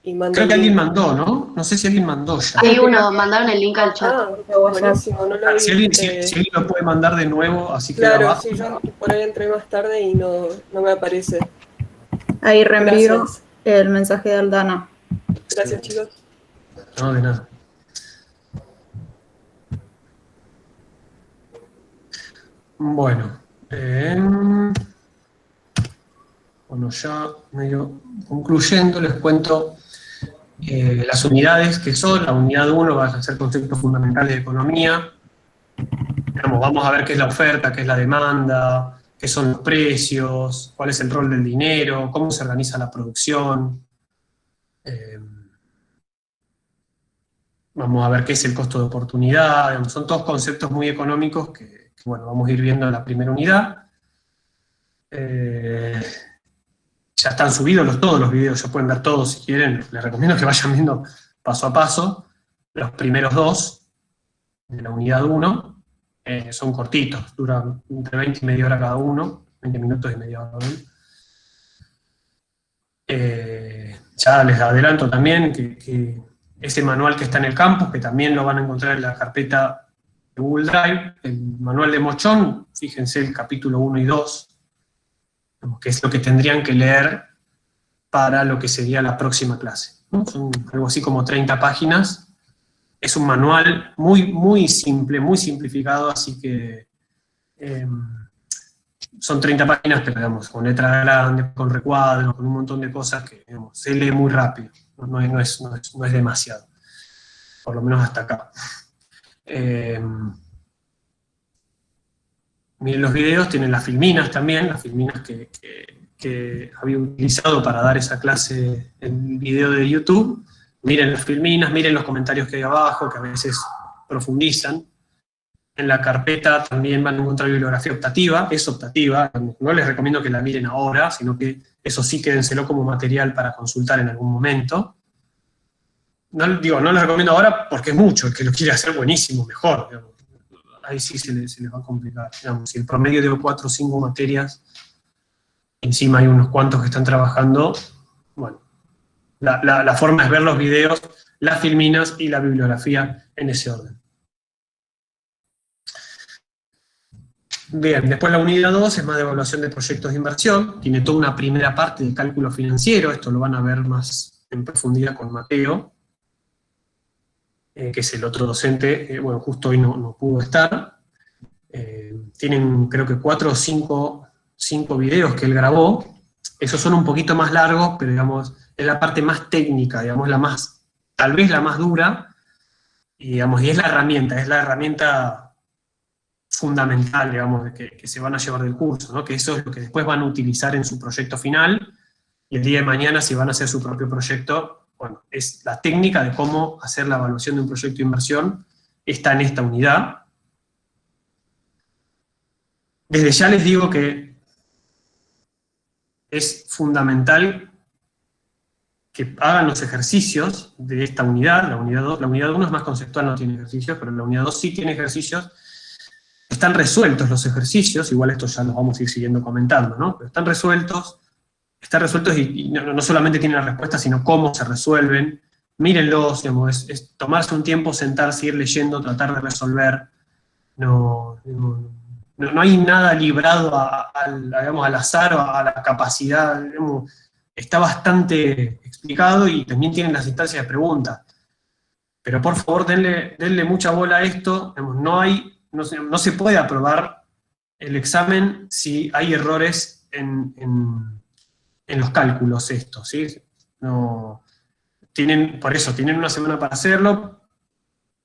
y mando. Creo que alguien mandó, ¿no? No sé si alguien mandó ya. Hay uno, mandaron el link al chat. Buenísimo, no lo vi. Si alguien lo puede mandar de nuevo, así que Claro, sí, yo por ahí entré más tarde y no me aparece. Ahí reenvío Gracias. el mensaje de Aldana. Gracias, chicos. No, de nada. Bueno, ya medio concluyendo, les cuento las unidades que son. La unidad 1 va a ser conceptos fundamentales de economía. Vamos a ver qué es la oferta, qué es la demanda, qué son los precios, cuál es el rol del dinero, cómo se organiza la producción. Vamos a ver qué es el costo de oportunidad. Son todos conceptos muy económicos que vamos a ir viendo en la primera unidad. Ya están subidos todos los videos, ya pueden ver todos si quieren. Les recomiendo que vayan viendo paso a paso. Los primeros 2 de la unidad 1 son cortitos, duran entre 20 y media hora cada uno, 20 minutos y media hora cada uno. Ya les adelanto también que ese manual que está en el campus, que también lo van a encontrar en la carpeta de Google Drive, el manual de Mochón, fíjense el capítulo 1 y 2, que es lo que tendrían que leer para lo que sería la próxima clase, ¿no? Son algo así como 30 páginas. Es un manual muy simple, muy simplificado, así que son 30 páginas, pero digamos, con letra grande, con recuadros, con un montón de cosas que digamos, se lee muy rápido, no es demasiado, por lo menos hasta acá. Miren los videos, tienen las filminas también, las filminas que había utilizado para dar esa clase en video de YouTube. Miren las filminas, miren los comentarios que hay abajo, que a veces profundizan. En la carpeta también van a encontrar bibliografía optativa, es optativa, no les recomiendo que la miren ahora, sino que eso sí quédenselo como material para consultar en algún momento. No les recomiendo ahora porque es mucho, el que lo quiere hacer buenísimo, mejor, digamos. Ahí sí se les va a complicar. Digamos, si el promedio de 4 o 5 materias, encima hay unos cuantos que están trabajando, bueno, la forma es ver los videos, las filminas y la bibliografía en ese orden. Bien, después la unidad 2 es más de evaluación de proyectos de inversión, tiene toda una primera parte de cálculo financiero, esto lo van a ver más en profundidad con Mateo, que es el otro docente, bueno, justo hoy no pudo estar. Tienen creo que 4 o 5 videos que él grabó, esos son un poquito más largos, pero digamos, es la parte más técnica, digamos, tal vez la más dura, y es la herramienta fundamental, digamos, que se van a llevar del curso, ¿no? Que eso es lo que después van a utilizar en su proyecto final, y el día de mañana, si van a hacer su propio proyecto, bueno, es la técnica de cómo hacer la evaluación de un proyecto de inversión, está en esta unidad. Desde ya les digo que es fundamental que hagan los ejercicios de esta unidad, la unidad 2, la unidad 1 es más conceptual, no tiene ejercicios, pero la unidad 2 sí tiene ejercicios. Están resueltos los ejercicios, igual esto ya los vamos a ir siguiendo comentando, ¿no? Pero están resueltos y no solamente tienen la respuesta, sino cómo se resuelven. Mírenlos, digamos, es tomarse un tiempo, sentarse, ir leyendo, tratar de resolver. No hay nada librado al azar o a la capacidad, digamos, está bastante explicado y también tienen las instancias de preguntas. Pero por favor, denle mucha bola a esto, digamos, no se puede aprobar el examen si hay errores en los cálculos estos, ¿sí? Por eso, tienen una semana para hacerlo,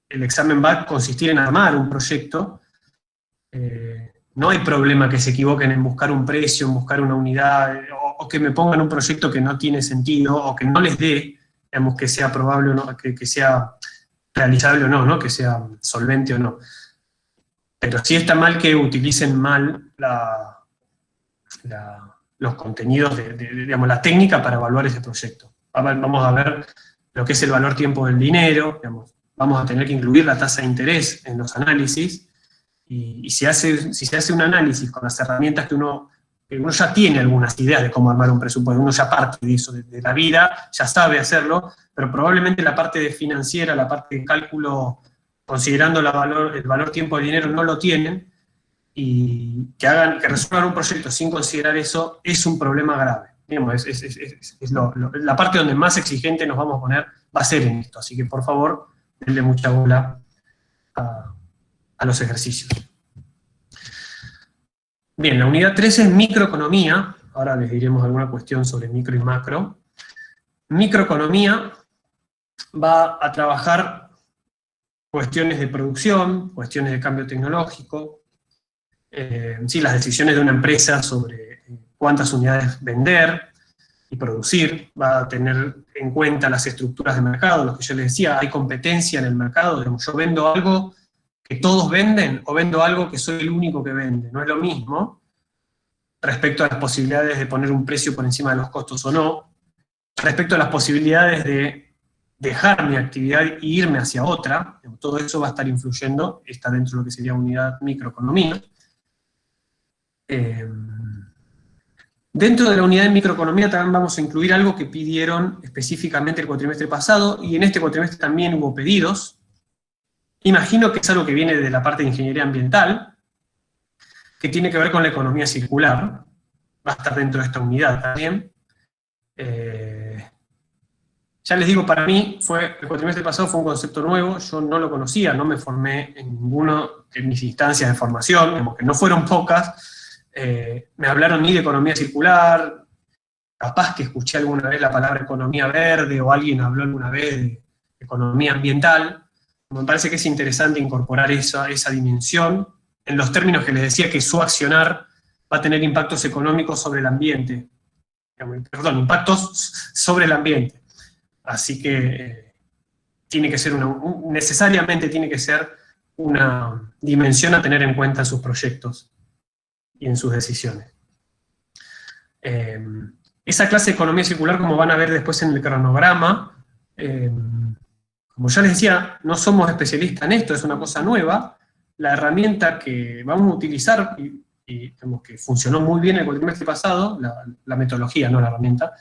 el examen va a consistir en armar un proyecto, no hay problema que se equivoquen en buscar un precio, en buscar una unidad, o que me pongan un proyecto que no tiene sentido, o que no les dé, digamos, que sea probable o no, que sea realizable o no, ¿no? Que sea solvente o no. Pero sí está mal que utilicen mal los contenidos, digamos, la técnica para evaluar ese proyecto. Vamos a ver lo que es el valor tiempo del dinero, digamos, vamos a tener que incluir la tasa de interés en los análisis, y si se hace un análisis con las herramientas que uno ya tiene algunas ideas de cómo armar un presupuesto, uno ya parte de eso, de la vida, ya sabe hacerlo, pero probablemente la parte de financiera, la parte de cálculo, considerando el valor tiempo del dinero, no lo tienen, y que resuelvan un proyecto sin considerar eso es un problema grave. Digamos, la parte donde más exigente nos vamos a poner va a ser en esto, así que por favor, denle mucha bola a los ejercicios. Bien, la unidad 3 es microeconomía, ahora les diremos alguna cuestión sobre micro y macro. Microeconomía va a trabajar cuestiones de producción, cuestiones de cambio tecnológico, sí, las decisiones de una empresa sobre cuántas unidades vender y producir, va a tener en cuenta las estructuras de mercado, lo que yo les decía, hay competencia en el mercado, digamos, yo vendo algo que todos venden, o vendo algo que soy el único que vende, no es lo mismo, respecto a las posibilidades de poner un precio por encima de los costos o no, respecto a las posibilidades de dejar mi actividad e irme hacia otra, todo eso va a estar influyendo, está dentro de lo que sería unidad microeconomía. Dentro de la unidad de microeconomía también vamos a incluir algo que pidieron específicamente el cuatrimestre pasado, y en este cuatrimestre también hubo pedidos. Imagino que es algo que viene de la parte de ingeniería ambiental, que tiene que ver con la economía circular. Va a estar dentro de esta unidad también. Ya les digo, para mí, el cuatrimestre pasado fue un concepto nuevo, yo no lo conocía, no me formé en ninguna de mis instancias de formación, digamos que no fueron pocas. Me hablaron ni de economía circular, capaz que escuché alguna vez la palabra economía verde, o alguien habló alguna vez de economía ambiental. Me parece que es interesante incorporar esa dimensión, en los términos que les decía, que su accionar va a tener impactos económicos sobre el ambiente. Perdón, impactos sobre el ambiente. Así que tiene que ser necesariamente tiene que ser una dimensión a tener en cuenta en sus proyectos y en sus decisiones. Esa clase de economía circular, como van a ver después en el cronograma, como ya les decía, no somos especialistas en esto, es una cosa nueva. La herramienta que vamos a utilizar, y digamos que funcionó muy bien el cuatrimestre pasado, la metodología, no la herramienta,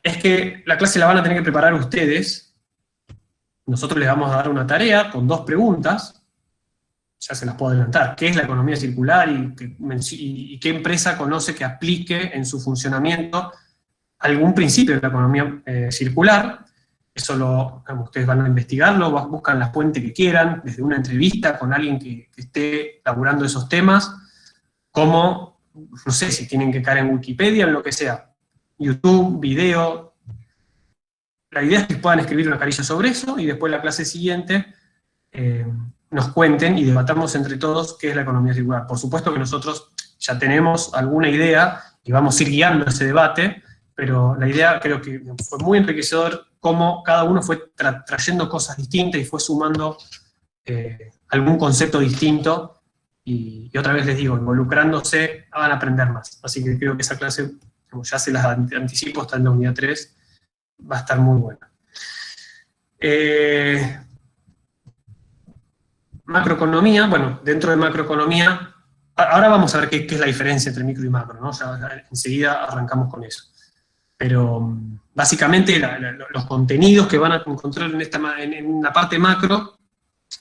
es que la clase la van a tener que preparar ustedes. Nosotros les vamos a dar una tarea con 2 preguntas, ya se las puedo adelantar: ¿qué es la economía circular y qué empresa conoce que aplique en su funcionamiento algún principio de la economía circular? Eso ustedes van a investigarlo, buscan la fuente que quieran, desde una entrevista con alguien que esté laburando esos temas, como, no sé, si tienen que caer en Wikipedia, en lo que sea, YouTube, video. La idea es que puedan escribir una carilla sobre eso, y después la clase siguiente nos cuenten y debatamos entre todos qué es la economía circular. Por supuesto que nosotros ya tenemos alguna idea y vamos a ir guiando ese debate, pero la idea, creo que fue muy enriquecedor cómo cada uno fue trayendo cosas distintas y fue sumando algún concepto distinto, y otra vez les digo, involucrándose van a aprender más. Así que creo que esa clase, como ya se las anticipo, está en la unidad 3, va a estar muy buena. Macroeconomía, bueno, dentro de macroeconomía, ahora vamos a ver qué es la diferencia entre micro y macro, ¿no? Ya enseguida arrancamos con eso. Pero básicamente los contenidos que van a encontrar en la parte macro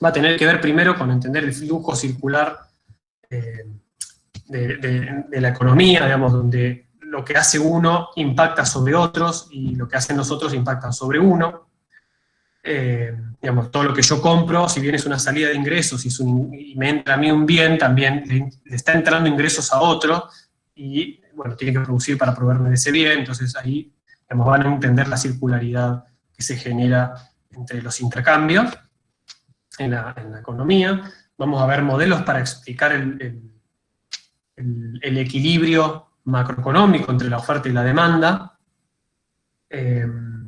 va a tener que ver primero con entender el flujo circular de la economía, digamos, donde lo que hace uno impacta sobre otros y lo que hacen los otros impacta sobre uno. Digamos, todo lo que yo compro, si bien es una salida de ingresos y me entra a mí un bien, también le está entrando ingresos a otro, y bueno, tiene que producir para proveerme de ese bien. Entonces ahí, digamos, van a entender la circularidad que se genera entre los intercambios en la economía. Vamos a ver modelos para explicar el equilibrio macroeconómico entre la oferta y la demanda.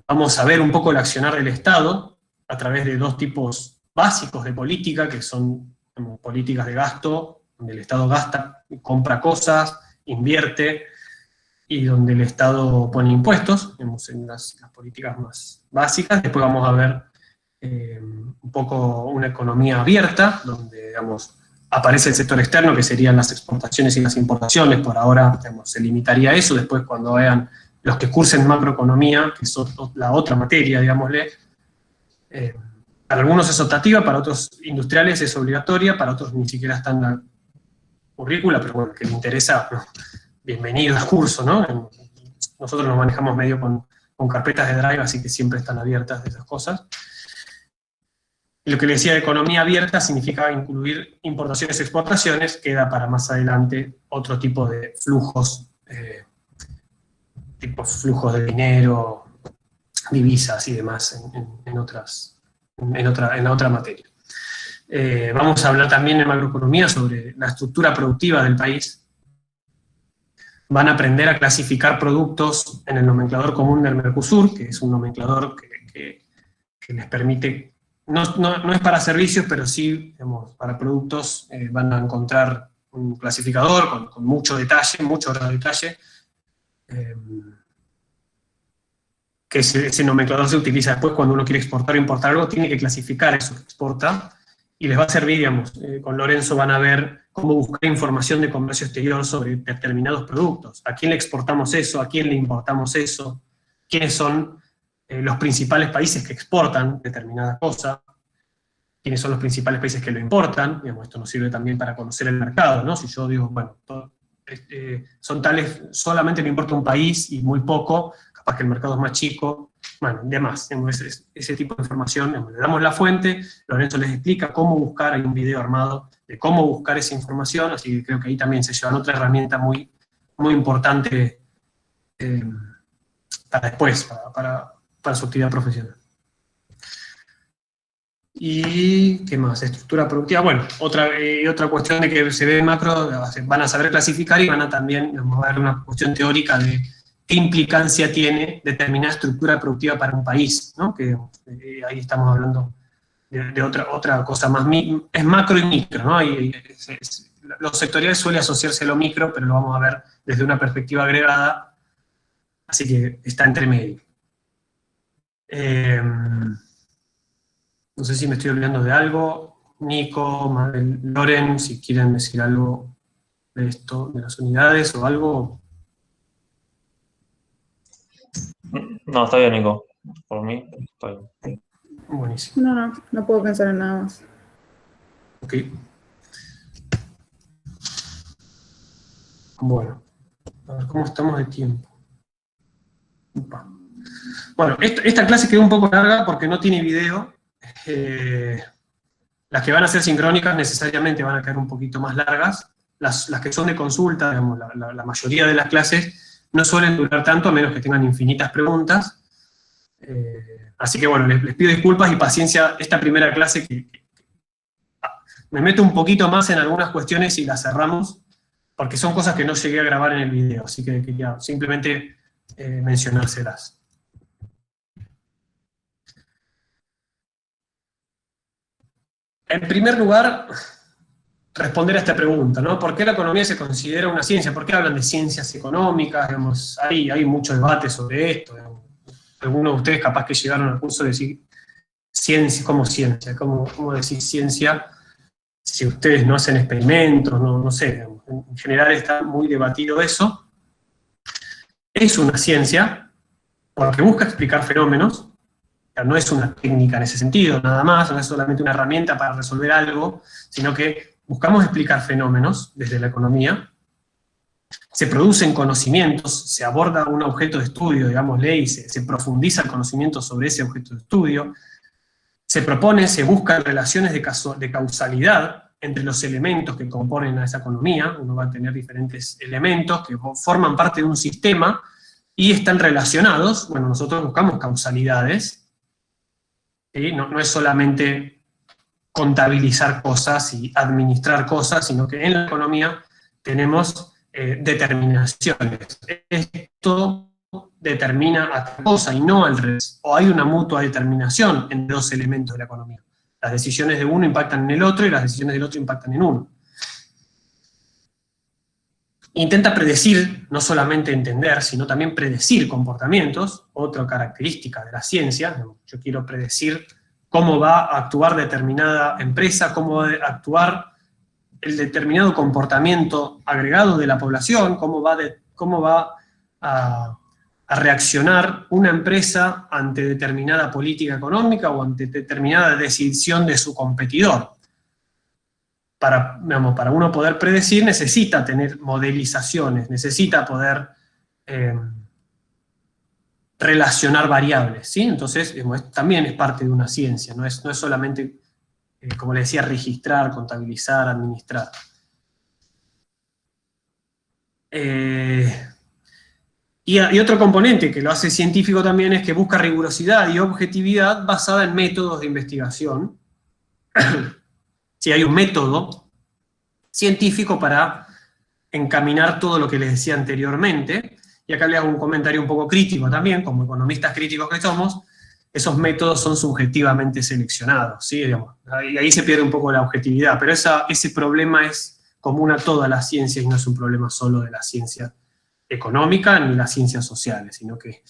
Vamos a ver un poco el accionar del Estado a través de 2 tipos básicos de política, que son políticas de gasto, donde el Estado gasta, compra cosas, invierte, y donde el Estado pone impuestos, en las políticas más básicas. Después vamos a ver un poco una economía abierta, donde, digamos, aparece el sector externo, que serían las exportaciones y las importaciones. Por ahora, digamos, se limitaría a eso. Después, cuando vean los que cursen macroeconomía, que es la otra materia, digámosle, para algunos es optativa, para otros industriales es obligatoria, para otros ni siquiera está en la currícula, pero bueno, que le interesa, ¿no? Bienvenido al curso, ¿no? Nosotros nos manejamos medio con carpetas de Drive, así que siempre están abiertas de esas cosas. Y lo que le decía de economía abierta significa incluir importaciones y exportaciones. Queda para más adelante otro tipo de flujos, tipo flujos de dinero, divisas y demás en la otra materia. Vamos a hablar también en macroeconomía sobre la estructura productiva del país. Van a aprender a clasificar productos en el nomenclador común del Mercosur, que es un nomenclador que les permite, no es para servicios, pero sí, digamos, para productos. Van a encontrar un clasificador con mucho detalle, mucho grado de detalle, que ese nomenclador se utiliza después cuando uno quiere exportar o importar algo, tiene que clasificar eso que exporta, y les va a servir, digamos, con Lorenzo van a ver cómo buscar información de comercio exterior sobre determinados productos. ¿A quién le exportamos eso? ¿A quién le importamos eso? ¿Quiénes son los principales países que exportan determinada cosa? ¿Quiénes son los principales países que lo importan? Digamos, esto nos sirve también para conocer el mercado, ¿no? Si yo digo, bueno, son tales, solamente me importa un país y muy poco, capaz que el mercado es más chico, bueno, demás, ese tipo de información, le damos la fuente, Lorenzo les explica cómo buscar, hay un video armado de cómo buscar esa información, así que creo que ahí también se llevan otra herramienta muy, muy importante para después, para su actividad profesional. ¿Y qué más? Estructura productiva. Bueno, otra cuestión de que se ve en macro, van a saber clasificar y van a también, vamos a ver una cuestión teórica de qué implicancia tiene determinada estructura productiva para un país, ¿no? Que ahí estamos hablando de otra cosa más, es macro y micro, ¿no? Lo sectorial suele asociarse a lo micro, pero lo vamos a ver desde una perspectiva agregada, así que está entre medio. No sé si me estoy olvidando de algo. Nico, Mabel, Loren, si quieren decir algo de esto, de las unidades o algo. No, está bien, Nico. Por mí, está bien. Buenísimo. No puedo pensar en nada más. Ok. Bueno, a ver cómo estamos de tiempo. Upa. Bueno, esta clase quedó un poco larga porque no tiene video. Las que van a ser sincrónicas necesariamente van a quedar un poquito más largas. Las que son de consulta, digamos, la mayoría de las clases no suelen durar tanto, a menos que tengan infinitas preguntas. Así que bueno, les pido disculpas y paciencia. Esta primera clase que me meto un poquito más en algunas cuestiones y las cerramos, porque son cosas que no llegué a grabar en el video, así que quería simplemente mencionárselas. En primer lugar, responder a esta pregunta, ¿no? ¿Por qué la economía se considera una ciencia? ¿Por qué hablan de ciencias económicas? Digamos, hay mucho debate sobre esto. Digamos. Algunos de ustedes capaz que llegaron al curso de decir ciencia, ¿cómo ciencia? ¿Cómo decir ciencia si ustedes no hacen experimentos? No sé, digamos. En general está muy debatido eso. Es una ciencia porque busca explicar fenómenos. No es una técnica en ese sentido, nada más, no es solamente una herramienta para resolver algo, sino que buscamos explicar fenómenos desde la economía, se producen conocimientos, se aborda un objeto de estudio, digámosle, y se profundiza el conocimiento sobre ese objeto de estudio, se propone, se buscan relaciones de causalidad entre los elementos que componen a esa economía. Uno va a tener diferentes elementos que forman parte de un sistema y están relacionados. Bueno, nosotros buscamos causalidades. ¿Sí? No es solamente contabilizar cosas y administrar cosas, sino que en la economía tenemos determinaciones. Esto determina a tal cosa y no al revés. O hay una mutua determinación entre dos elementos de la economía. Las decisiones de uno impactan en el otro y las decisiones del otro impactan en uno. Intenta predecir, no solamente entender, sino también predecir comportamientos, otra característica de la ciencia. Yo quiero predecir cómo va a actuar determinada empresa, cómo va a actuar el determinado comportamiento agregado de la población, cómo va a reaccionar una empresa ante determinada política económica o ante determinada decisión de su competidor. Para uno poder predecir necesita tener modelizaciones, necesita poder relacionar variables, ¿sí? Entonces, también es parte de una ciencia, no es solamente, como le decía, registrar, contabilizar, administrar. Y otro componente que lo hace científico también es que busca rigurosidad y objetividad basada en métodos de investigación. Si hay un método científico para encaminar todo lo que les decía anteriormente, y acá le hago un comentario un poco crítico también, como economistas críticos que somos, esos métodos son subjetivamente seleccionados, ¿sí? Digamos, y ahí se pierde un poco la objetividad, pero ese problema es común a todas las ciencias y no es un problema solo de la ciencia económica ni las ciencias sociales, sino que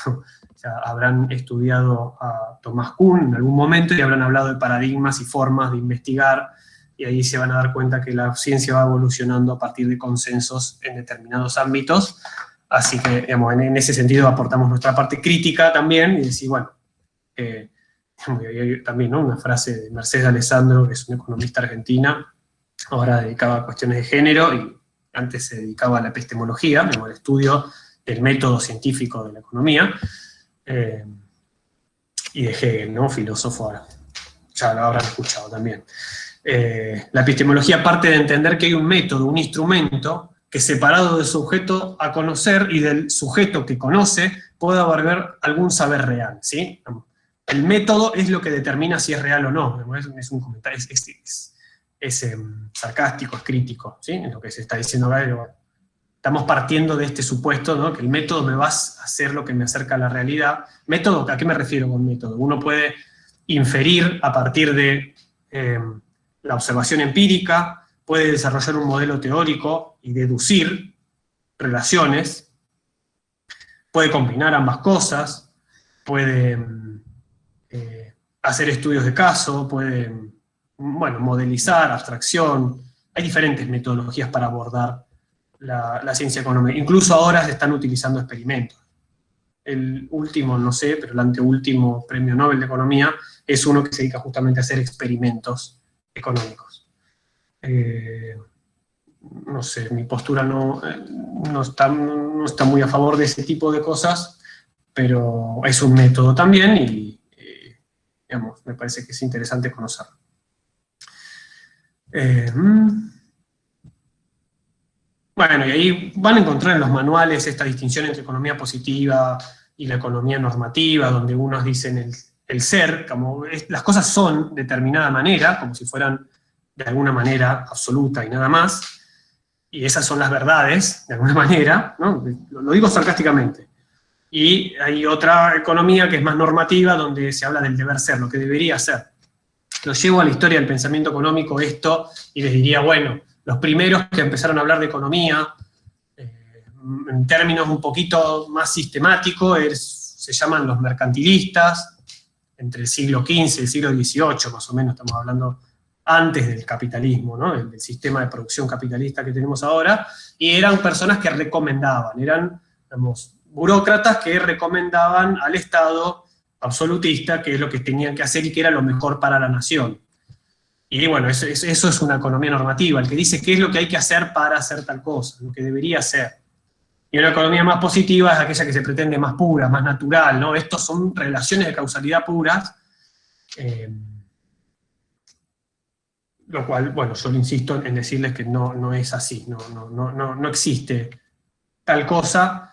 o sea, habrán estudiado a Thomas Kuhn en algún momento y habrán hablado de paradigmas y formas de investigar y ahí se van a dar cuenta que la ciencia va evolucionando a partir de consensos en determinados ámbitos. Así que, digamos, en ese sentido aportamos nuestra parte crítica también, y decir, bueno, hay también, ¿no?, una frase de Mercedes Alessandro, que es una economista argentina, ahora dedicada a cuestiones de género, y antes se dedicaba a la epistemología, digamos, al estudio del método científico de la economía, y de Hegel, ¿no?, filósofo, ahora, ya lo habrán escuchado también. La epistemología parte de entender que hay un método, un instrumento, que separado del sujeto a conocer y del sujeto que conoce, puede haber algún saber real, ¿sí? El método es lo que determina si es real o no. Es un comentario, es sarcástico, es crítico, ¿sí? Es lo que se está diciendo acá. Bueno, estamos partiendo de este supuesto, ¿no?, que el método me va a hacer lo que me acerca a la realidad. ¿Método? ¿A qué me refiero con método? Uno puede inferir a partir de la observación empírica, puede desarrollar un modelo teórico y deducir relaciones, puede combinar ambas cosas, puede hacer estudios de caso, puede, bueno, modelizar, abstracción. Hay diferentes metodologías para abordar la ciencia económica. Incluso ahora se están utilizando experimentos. El último, no sé, pero el anteúltimo premio Nobel de Economía es uno que se dedica justamente a hacer experimentos económicos. No sé, mi postura no está muy a favor de ese tipo de cosas, pero es un método también y, digamos, me parece que es interesante conocerlo. Bueno, y ahí van a encontrar en los manuales esta distinción entre economía positiva y la economía normativa, donde unos dicen el ser, como las cosas son de determinada manera, como si fueran de alguna manera absoluta y nada más, y esas son las verdades, de alguna manera, ¿no? Lo digo sarcásticamente. Y hay otra economía que es más normativa, donde se habla del deber ser, lo que debería ser. Lo llevo a la historia del pensamiento económico esto, y les diría, bueno, los primeros que empezaron a hablar de economía, en términos un poquito más sistemáticos, se llaman los mercantilistas, entre el siglo XV y el siglo XVIII, más o menos, estamos hablando antes del capitalismo, ¿no?, del sistema de producción capitalista que tenemos ahora, y eran personas que recomendaban, eran, digamos, burócratas que recomendaban al Estado absolutista qué es lo que tenían que hacer y qué era lo mejor para la nación. Y bueno, eso es una economía normativa, el que dice qué es lo que hay que hacer para hacer tal cosa, lo que debería hacer. Y una economía más positiva es aquella que se pretende más pura, más natural, ¿no? Estos son relaciones de causalidad puras, lo cual, bueno, yo insisto en decirles que no es así, no existe tal cosa.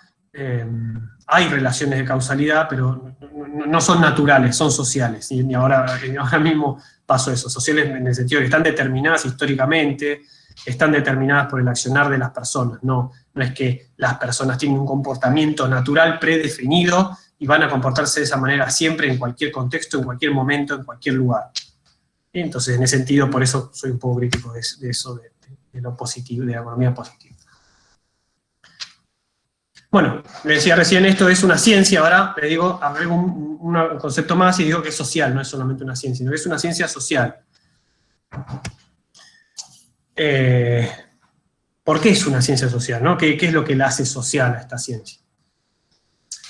Hay relaciones de causalidad, pero no son naturales, son sociales. Y ahora mismo pasó eso, sociales en el sentido de que están determinadas históricamente, están determinadas por el accionar de las personas. No es que las personas tienen un comportamiento natural predefinido y van a comportarse de esa manera siempre, en cualquier contexto, en cualquier momento, en cualquier lugar. Entonces, en ese sentido, por eso soy un poco crítico de eso, de lo positivo, de la economía positiva. Bueno, le decía recién, esto es una ciencia, ahora le digo, agrego un concepto más y digo que es social, no es solamente una ciencia, sino que es una ciencia social. ¿Por qué es una ciencia social, ¿no? ¿Qué es lo que la hace social a esta ciencia?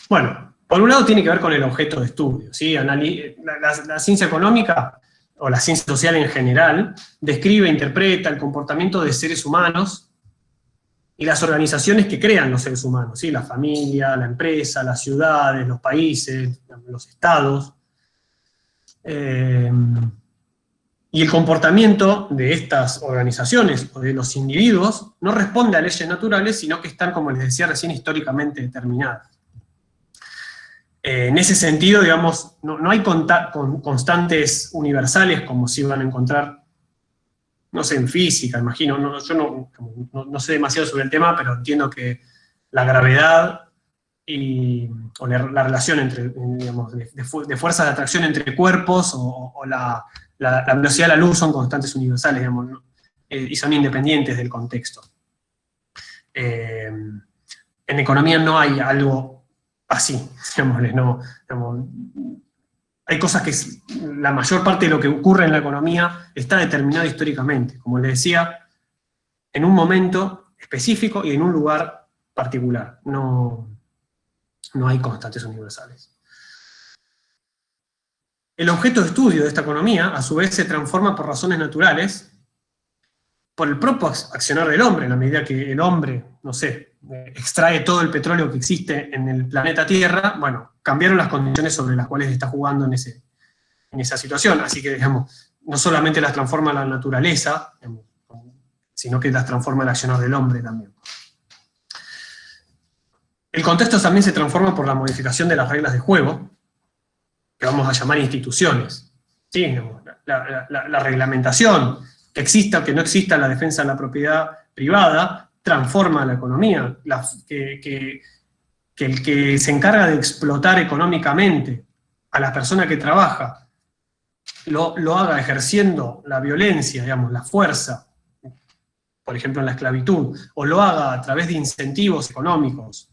Bueno, por un lado tiene que ver con el objeto de estudio, ¿sí? La ciencia económica, o la ciencia social en general, describe e interpreta el comportamiento de seres humanos y las organizaciones que crean los seres humanos, ¿sí? La familia, la empresa, las ciudades, los países, los estados. Y el comportamiento de estas organizaciones o de los individuos no responde a leyes naturales, sino que están, como les decía recién, históricamente determinadas. En ese sentido, digamos, no hay constantes universales como si van a encontrar, no sé, en física, imagino. Yo no sé demasiado sobre el tema, pero entiendo que la gravedad o la relación entre, digamos, de fuerzas de atracción entre cuerpos o la velocidad de la luz son constantes universales, digamos, ¿no? Y son independientes del contexto. En economía no hay algo así, digamos, hay cosas que la mayor parte de lo que ocurre en la economía está determinado históricamente, como les decía, en un momento específico y en un lugar particular. No hay constantes universales. El objeto de estudio de esta economía, a su vez, se transforma por razones naturales, por el propio accionar del hombre, en la medida que el hombre, no sé, extrae todo el petróleo que existe en el planeta Tierra. Bueno, cambiaron las condiciones sobre las cuales está jugando en esa situación. Así que, digamos, no solamente las transforma la naturaleza, digamos, sino que las transforma el accionar del hombre también. El contexto también se transforma por la modificación de las reglas de juego, que vamos a llamar instituciones. ¿Sí? La reglamentación, que exista o que no exista la defensa de la propiedad privada, transforma la economía. Que el que se encarga de explotar económicamente a la persona que trabaja, lo haga ejerciendo la violencia, digamos, la fuerza, por ejemplo en la esclavitud, o lo haga a través de incentivos económicos,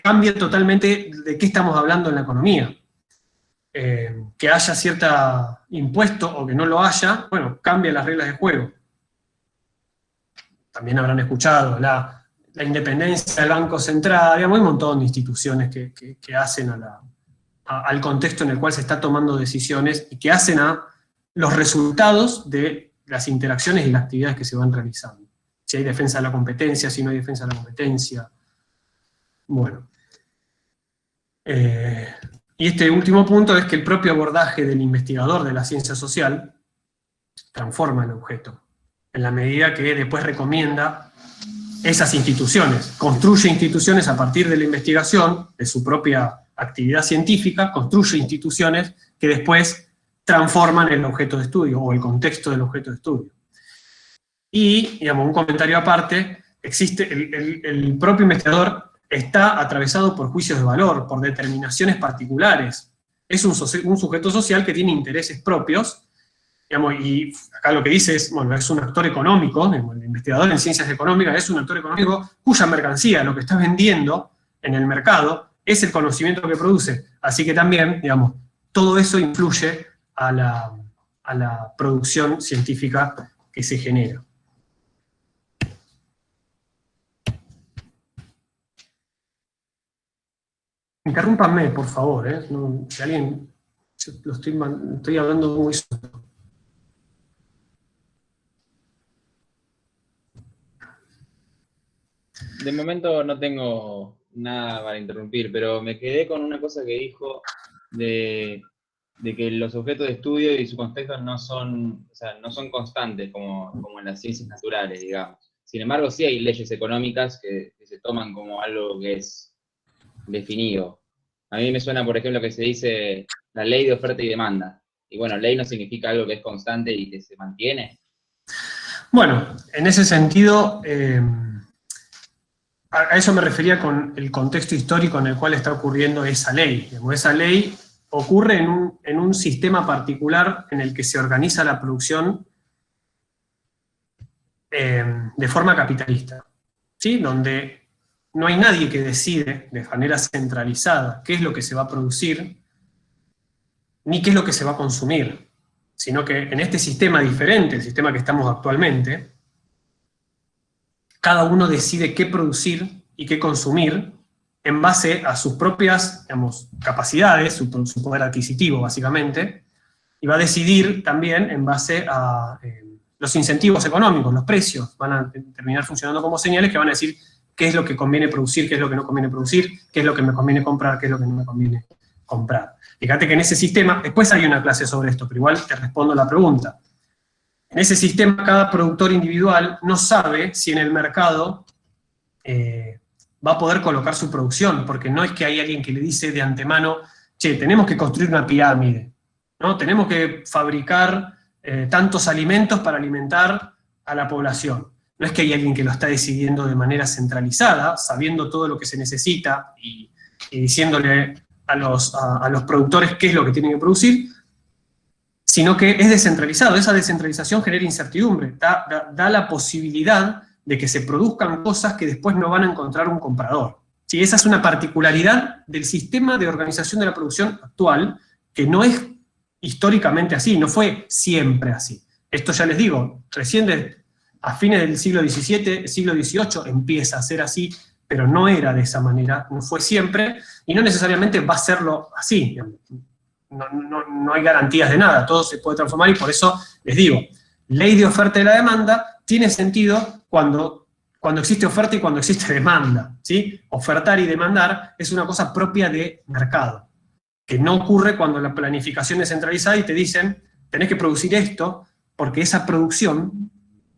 cambia totalmente de qué estamos hablando en la economía. Que haya cierto impuesto o que no lo haya, bueno, cambia las reglas de juego. También habrán escuchado la independencia del Banco Central, digamos, hay un montón de instituciones que hacen al contexto en el cual se está tomando decisiones y que hacen a los resultados de las interacciones y las actividades que se van realizando. Si hay defensa de la competencia, si no hay defensa de la competencia. Bueno. Y este último punto es que el propio abordaje del investigador de la ciencia social transforma el objeto, en la medida que después recomienda esas instituciones, construye instituciones a partir de la investigación, de su propia actividad científica, construye instituciones que después transforman el objeto de estudio, o el contexto del objeto de estudio. Y, digamos, un comentario aparte, existe el propio investigador está atravesado por juicios de valor, por determinaciones particulares. Es un sujeto social que tiene intereses propios, digamos, y acá lo que dice es, bueno, es un actor económico, el investigador en ciencias económicas es un actor económico cuya mercancía, lo que está vendiendo en el mercado, es el conocimiento que produce. Así que también, digamos, todo eso influye a la producción científica que se genera. Interrúmpanme, por favor, no, si alguien, estoy hablando muy suelto. De momento no tengo nada para interrumpir, pero me quedé con una cosa que dijo de que los objetos de estudio y su contexto no son constantes como en las ciencias naturales, digamos. Sin embargo, sí hay leyes económicas que se toman como algo que es definido. A mí me suena, por ejemplo, que se dice la ley de oferta y demanda. Y bueno, ley no significa algo que es constante y que se mantiene. Bueno, en ese sentido, a eso me refería con el contexto histórico en el cual está ocurriendo esa ley. Esa ley ocurre en un sistema particular en el que se organiza la producción de forma capitalista, ¿sí? Donde no hay nadie que decide de manera centralizada qué es lo que se va a producir, ni qué es lo que se va a consumir, sino que en este sistema diferente, el sistema que estamos actualmente, cada uno decide qué producir y qué consumir en base a sus propias, digamos, capacidades, su poder adquisitivo, básicamente, y va a decidir también en base a los incentivos económicos, los precios, van a terminar funcionando como señales que van a decir qué es lo que conviene producir, qué es lo que no conviene producir, qué es lo que me conviene comprar, qué es lo que no me conviene comprar. Fíjate que en ese sistema, después hay una clase sobre esto, pero igual te respondo la pregunta. En ese sistema, cada productor individual no sabe si en el mercado va a poder colocar su producción, porque no es que hay alguien que le dice de antemano, che, tenemos que construir una pirámide, ¿no? Tenemos que fabricar tantos alimentos para alimentar a la población. No es que hay alguien que lo está decidiendo de manera centralizada, sabiendo todo lo que se necesita y diciéndole a los productores qué es lo que tienen que producir, sino que es descentralizado. Esa descentralización genera incertidumbre, da la posibilidad de que se produzcan cosas que después no van a encontrar un comprador. ¿Sí? Esa es una particularidad del sistema de organización de la producción actual, que no es históricamente así, no fue siempre así. Esto ya les digo, recién a fines del siglo XVII, siglo XVIII empieza a ser así, pero no era de esa manera, no fue siempre, y no necesariamente va a serlo así. No hay garantías de nada, todo se puede transformar, y por eso les digo, ley de oferta y la demanda tiene sentido cuando existe oferta y cuando existe demanda, ¿sí? Ofertar y demandar es una cosa propia de mercado, que no ocurre cuando la planificación es centralizada y te dicen, tenés que producir esto, porque esa producción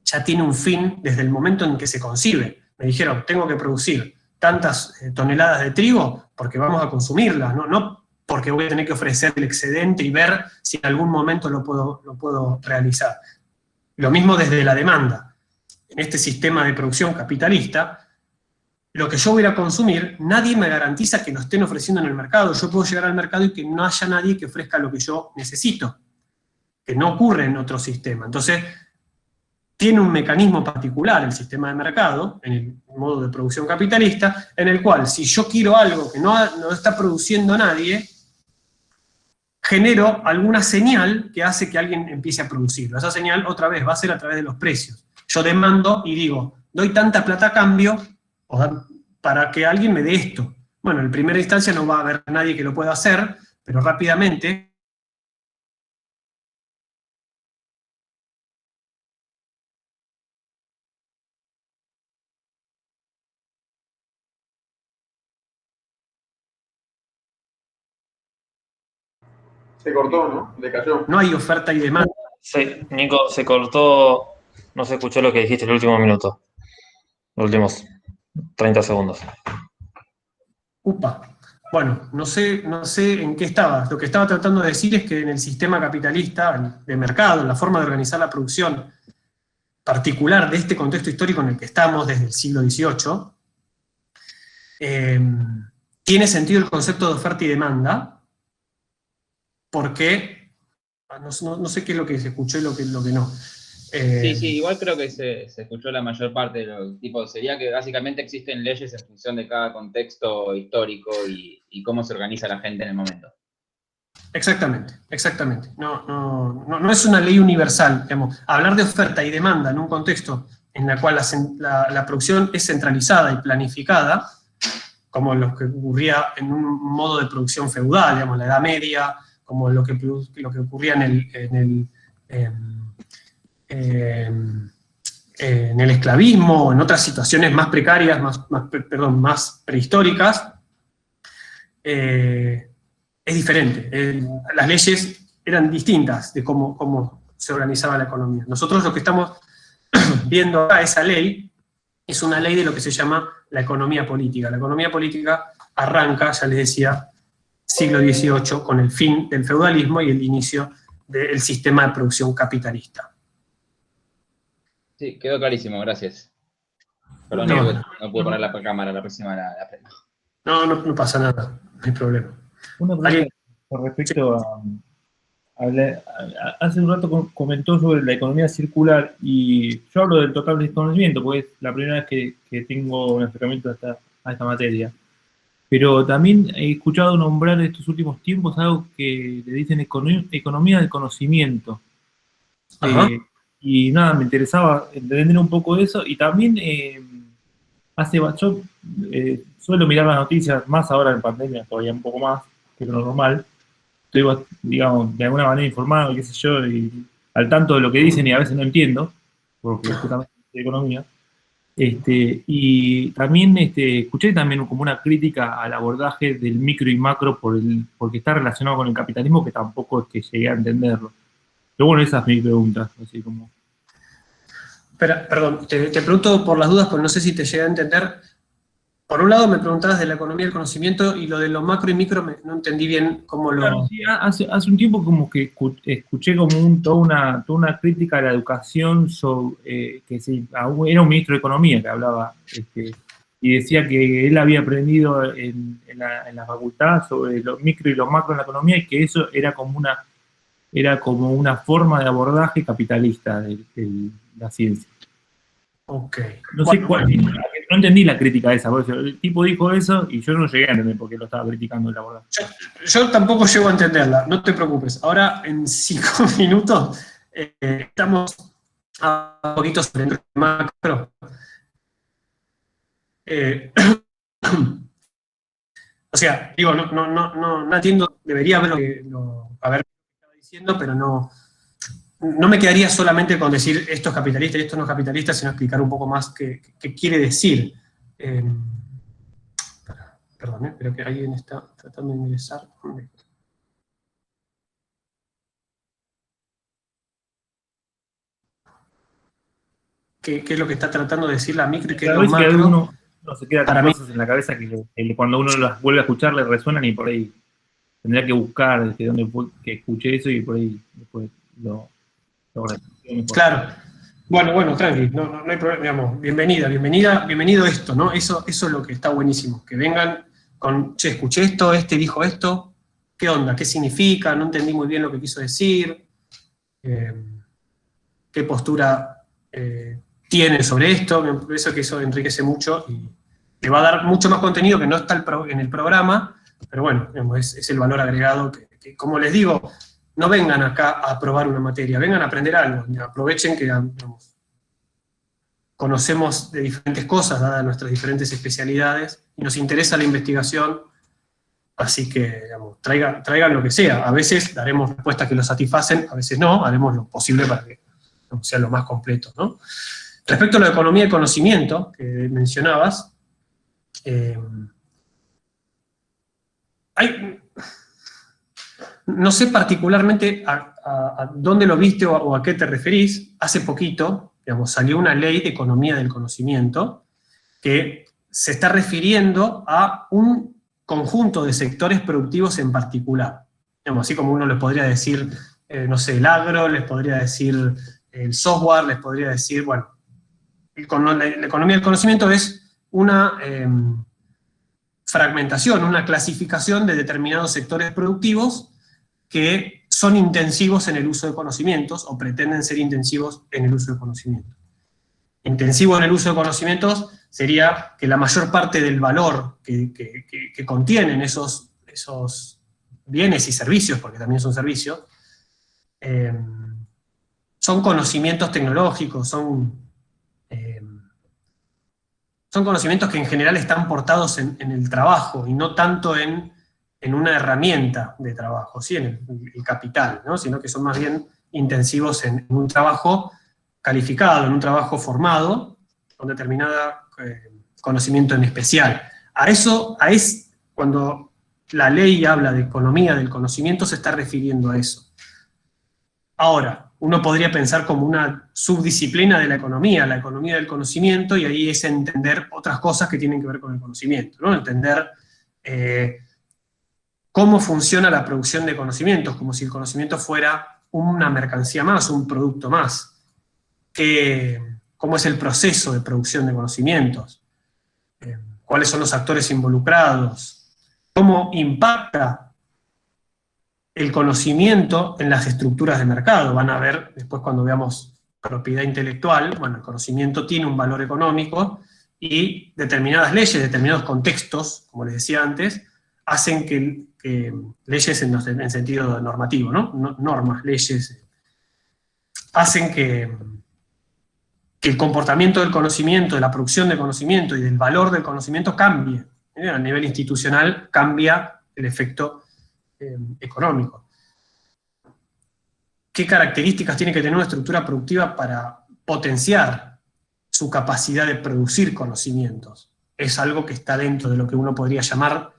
ya tiene un fin desde el momento en que se concibe. Me dijeron, tengo que producir tantas toneladas de trigo porque vamos a consumirlas, no porque voy a tener que ofrecer el excedente y ver si en algún momento lo puedo realizar. Lo mismo desde la demanda. En este sistema de producción capitalista, lo que yo voy a ir a consumir, nadie me garantiza que lo estén ofreciendo en el mercado. Yo puedo llegar al mercado y que no haya nadie que ofrezca lo que yo necesito, que no ocurre en otro sistema. Entonces, tiene un mecanismo particular el sistema de mercado, en el modo de producción capitalista, en el cual si yo quiero algo que no está produciendo nadie, genero alguna señal que hace que alguien empiece a producirlo. Esa señal, otra vez, va a ser a través de los precios. Yo demando y digo, doy tanta plata a cambio para que alguien me dé esto. Bueno, en primera instancia no va a haber nadie que lo pueda hacer, pero rápidamente Se cortó, ¿no? Le cayó. no hay oferta y demanda. Sí, Nico, se cortó, no se escuchó lo que dijiste el último minuto, los últimos 30 segundos. Upa. Bueno, no sé en qué estaba. Lo que estaba tratando de decir es que en el sistema capitalista de mercado, en la forma de organizar la producción particular de este contexto histórico en el que estamos desde el siglo XVIII, tiene sentido el concepto de oferta y demanda, porque no sé qué es lo que se escuchó y lo que no. Sí, igual creo que se escuchó la mayor parte de lo tipo, sería que básicamente existen leyes en función de cada contexto histórico y cómo se organiza la gente en el momento. Exactamente. No es una ley universal, digamos. Hablar de oferta y demanda en un contexto en el cual la producción es centralizada y planificada, como lo que ocurría en un modo de producción feudal, digamos, la Edad Media, como lo que ocurría en el esclavismo, en otras situaciones más precarias, más prehistóricas, es diferente. Las leyes eran distintas de cómo se organizaba la economía. Nosotros lo que estamos viendo acá, esa ley, es una ley de lo que se llama la economía política. La economía política arranca, ya les decía, siglo XVIII, con el fin del feudalismo y el inicio del sistema de producción capitalista. Sí, quedó clarísimo, gracias. Perdón, no puedo poner la cámara, la próxima la prendo. No pasa nada, no hay problema. Una pregunta con respecto hace un rato comentó sobre la economía circular y yo hablo del total desconocimiento porque es la primera vez que tengo un acercamiento a esta materia. Pero también he escuchado nombrar en estos últimos tiempos algo que le dicen economía del conocimiento. Y nada, me interesaba entender un poco de eso. Y también yo suelo mirar las noticias, más ahora en pandemia, todavía un poco más que lo normal. Estoy, digamos, de alguna manera informado, qué sé yo, y al tanto de lo que dicen y a veces no entiendo, porque justamente es economía. Y también escuché también como una crítica al abordaje del micro y macro porque está relacionado con el capitalismo, que tampoco es que llegué a entenderlo. Pero bueno, esa es mi pregunta, así como... Perdón, te pregunto por las dudas, porque no sé si te llegué a entender. Por un lado me preguntabas de la economía del conocimiento y lo de lo macro y micro no entendí bien cómo lo... Claro, sí, hace un tiempo como que escuché como toda una crítica a la educación sobre, era un ministro de Economía que hablaba y decía que él había aprendido en la facultad sobre lo micro y lo macro en la economía y que eso era como una forma de abordaje capitalista de la ciencia. Ok. No sé No entendí la crítica esa, porque el tipo dijo eso y yo no llegué a entender por qué lo estaba criticando, la verdad. Yo tampoco llego a entenderla, no te preocupes. Ahora, en 5 minutos, estamos a un poquito sobre el macro. O sea, digo, no entiendo, debería haber haber estado diciendo, pero no me quedaría solamente con decir esto es capitalista y esto no es capitalista, sino explicar un poco más qué quiere decir. Perdón, creo que alguien está tratando de ingresar. ¿Qué es lo que está tratando de decir la micro y qué es lo macro? Que uno se queda con Para mí, cosas en la cabeza que cuando uno las vuelve a escuchar le resuenan y por ahí tendría que buscar desde dónde fue que escuché eso y por ahí después lo claro. Bueno, tranqui, no hay problema, digamos, bienvenido esto, ¿no? Eso es lo que está buenísimo, que vengan con, che, escuché esto, este dijo esto, ¿qué onda? ¿Qué significa? No entendí muy bien lo que quiso decir, qué postura tiene sobre esto, me parece que eso enriquece mucho y le va a dar mucho más contenido que no está en el programa, pero bueno, digamos, es el valor agregado que, como les digo, no vengan acá a probar una materia, vengan a aprender algo, aprovechen que digamos, conocemos de diferentes cosas, dadas nuestras diferentes especialidades, y nos interesa la investigación, así que digamos, traigan lo que sea. A veces daremos respuestas que lo satisfacen, a veces no, haremos lo posible para que sea lo más completo, ¿no? Respecto a la economía del conocimiento, que mencionabas, no sé particularmente a dónde lo viste o a qué te referís. Hace poquito, digamos, salió una ley de economía del conocimiento que se está refiriendo a un conjunto de sectores productivos en particular. Digamos, así como uno les podría decir, no sé, el agro, les podría decir el software, les podría decir, bueno, la economía del conocimiento es una fragmentación, una clasificación de determinados sectores productivos que son intensivos en el uso de conocimientos o pretenden ser intensivos en el uso de conocimientos. Intensivo en el uso de conocimientos sería que la mayor parte del valor que contienen esos bienes y servicios, porque también son servicios, son conocimientos tecnológicos, son conocimientos que en general están portados en el trabajo y no tanto en una herramienta de trabajo, ¿sí? En el capital, ¿no? Sino que son más bien intensivos en un trabajo calificado, en un trabajo formado, con determinado conocimiento en especial. Cuando la ley habla de economía del conocimiento, se está refiriendo a eso. Ahora, uno podría pensar como una subdisciplina de la economía del conocimiento, y ahí es entender otras cosas que tienen que ver con el conocimiento, ¿no? Entender cómo funciona la producción de conocimientos, como si el conocimiento fuera una mercancía más, un producto más. ¿Cómo es el proceso de producción de conocimientos? ¿Cuáles son los actores involucrados? ¿Cómo impacta el conocimiento en las estructuras de mercado? Van a ver después cuando veamos propiedad intelectual, bueno, el conocimiento tiene un valor económico y determinadas leyes, determinados contextos, como les decía antes, hacen que leyes en sentido normativo, ¿no? Normas, leyes, hacen que el comportamiento del conocimiento, de la producción de conocimiento y del valor del conocimiento cambie. A nivel institucional cambia el efecto económico. ¿Qué características tiene que tener una estructura productiva para potenciar su capacidad de producir conocimientos? Es algo que está dentro de lo que uno podría llamar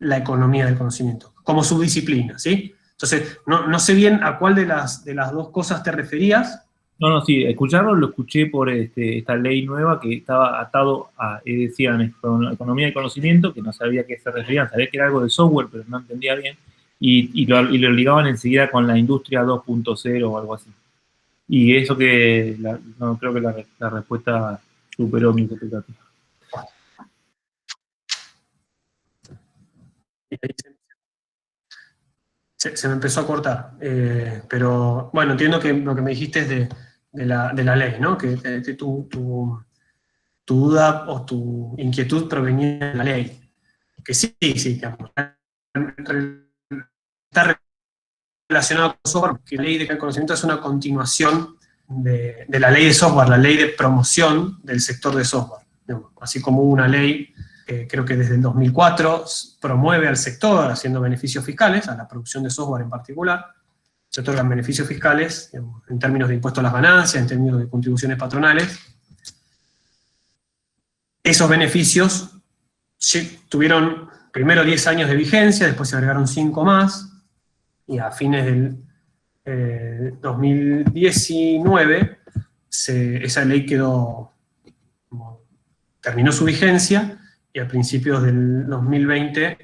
la economía del conocimiento, como subdisciplina, ¿sí? Entonces, no sé bien a cuál de las dos cosas te referías. No, sí, escucharlo lo escuché por esta ley nueva que estaba atado a, decían, economía del conocimiento, que no sabía a qué se referían, sabía que era algo de software, pero no entendía bien, y lo ligaban enseguida con la industria 2.0 o algo así. Y eso que, no creo que la respuesta superó mi expectativa. Se me empezó a cortar, pero bueno, entiendo que lo que me dijiste es de la ley, ¿no? Que duda o tu inquietud provenía de la ley. Que sí, digamos, está relacionado con software, porque la ley de conocimiento es una continuación de la ley de software, la ley de promoción del sector de software. Digamos, así como hubo una ley, creo que desde el 2004, promueve al sector haciendo beneficios fiscales, a la producción de software en particular, se otorgan beneficios fiscales, digamos, en términos de impuestos a las ganancias, en términos de contribuciones patronales. Esos beneficios tuvieron primero 10 años de vigencia, después se agregaron 5 más, y a fines del 2019 esa ley terminó su vigencia, y a principios del 2020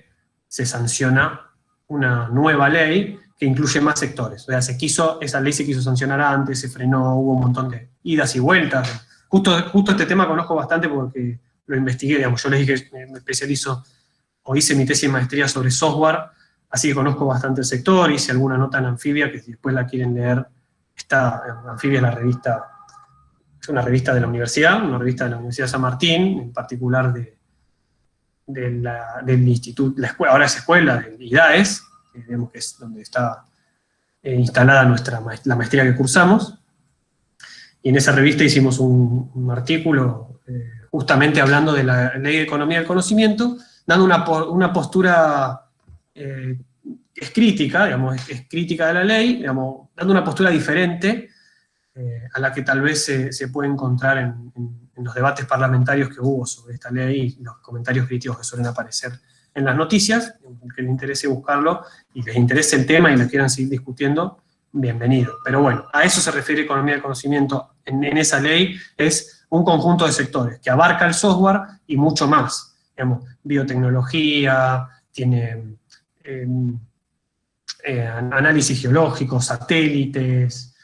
se sanciona una nueva ley que incluye más sectores. O sea, esa ley se quiso sancionar antes, se frenó, hubo un montón de idas y vueltas. Justo este tema conozco bastante porque lo investigué, digamos. Yo les dije que me especializo, o hice mi tesis de maestría sobre software, así que conozco bastante el sector, hice alguna nota en Anfibia, que si después la quieren leer, Anfibia es la revista, es una revista de la universidad, una revista de la Universidad de San Martín, en particular del instituto, ahora es escuela de IDAES, digamos que es donde está instalada la maestría que cursamos, y en esa revista hicimos un artículo justamente hablando de la Ley de Economía del Conocimiento, dando una postura que es crítica, digamos, es crítica de la ley, digamos, dando una postura diferente a la que tal vez se puede encontrar en los debates parlamentarios que hubo sobre esta ley y los comentarios críticos que suelen aparecer en las noticias. El que les interese buscarlo y les interese el tema y lo quieran seguir discutiendo, bienvenido. Pero bueno, a eso se refiere economía del conocimiento en esa ley, es un conjunto de sectores que abarca el software y mucho más. Digamos, biotecnología, tiene análisis geológico, satélites,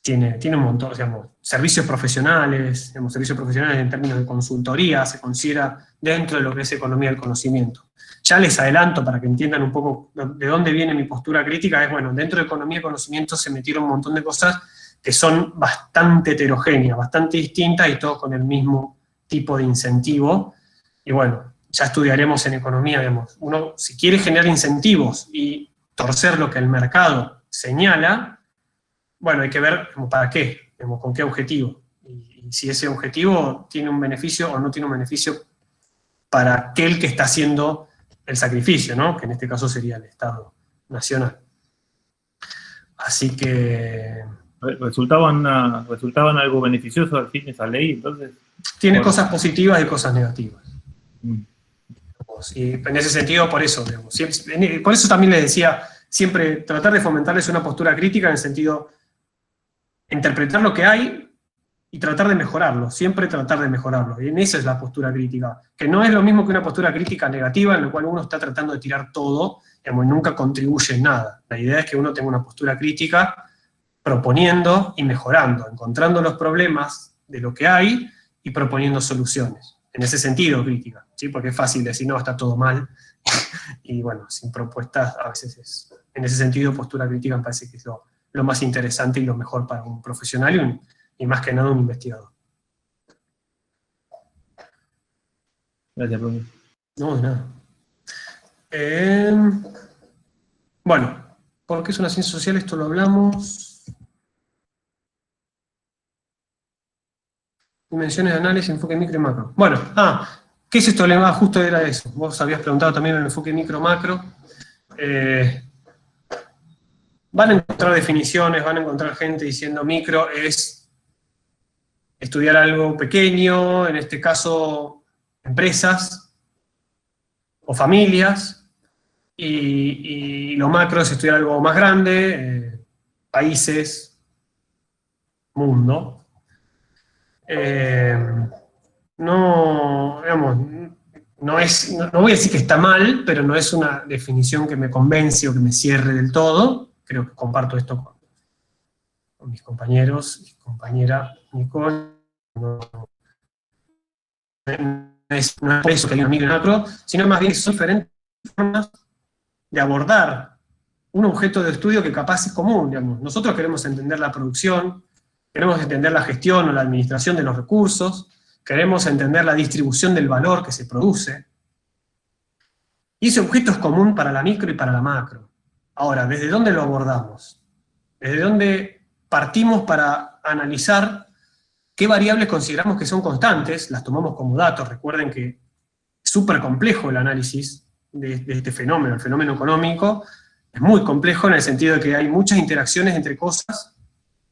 tiene un montón, digamos, servicios profesionales en términos de consultoría, se considera dentro de lo que es economía del conocimiento. Ya les adelanto para que entiendan un poco de dónde viene mi postura crítica, es bueno, dentro de economía del conocimiento se metieron un montón de cosas que son bastante heterogéneas, bastante distintas y todo con el mismo tipo de incentivo. Y bueno, ya estudiaremos en economía, digamos, uno si quiere generar incentivos y torcer lo que el mercado señala, bueno, hay que ver como para qué, digamos, con qué objetivo, y si ese objetivo tiene un beneficio o no tiene un beneficio para aquel que está haciendo el sacrificio, ¿no? Que en este caso sería el Estado Nacional. Así que... ¿Resultaban algo beneficioso al fin esa ley, entonces? Tiene cosas positivas y cosas negativas. Y en ese sentido, por eso, digamos, por eso también les decía, siempre tratar de fomentarles una postura crítica en el sentido interpretar lo que hay y tratar de mejorarlo, siempre tratar de mejorarlo. Y en esa es la postura crítica, que no es lo mismo que una postura crítica negativa en la cual uno está tratando de tirar todo, digamos, y nunca contribuye en nada. La idea es que uno tenga una postura crítica proponiendo y mejorando, encontrando los problemas de lo que hay y proponiendo soluciones. En ese sentido, crítica, ¿sí? Porque es fácil decir, no, está todo mal, y bueno, sin propuestas a veces en ese sentido, postura crítica me parece que es lo más interesante y lo mejor para un profesional y más que nada un investigador. Gracias, profe. No, de nada. Bueno, ¿por qué es una ciencia social? Esto lo hablamos. Dimensiones de análisis, enfoque micro y macro. Bueno, ¿qué es esto? Justo era eso. Vos habías preguntado también el enfoque micro-macro. Van a encontrar definiciones, van a encontrar gente diciendo micro es estudiar algo pequeño, en este caso empresas o familias, y lo macro es estudiar algo más grande, países, mundo. No, digamos, no voy a decir que está mal, pero no es una definición que me convence o que me cierre del todo. Creo que comparto esto con mis compañeros y compañera Nicole. No es por eso que hay un micro y macro, sino más bien que son diferentes formas de abordar un objeto de estudio que capaz es común. Digamos. Nosotros queremos entender la producción, queremos entender la gestión o la administración de los recursos, queremos entender la distribución del valor que se produce. Y ese objeto es común para la micro y para la macro. Ahora, ¿desde dónde lo abordamos? ¿Desde dónde partimos para analizar qué variables consideramos que son constantes? Las tomamos como datos. Recuerden que es súper complejo el análisis de este fenómeno. El fenómeno económico es muy complejo en el sentido de que hay muchas interacciones entre cosas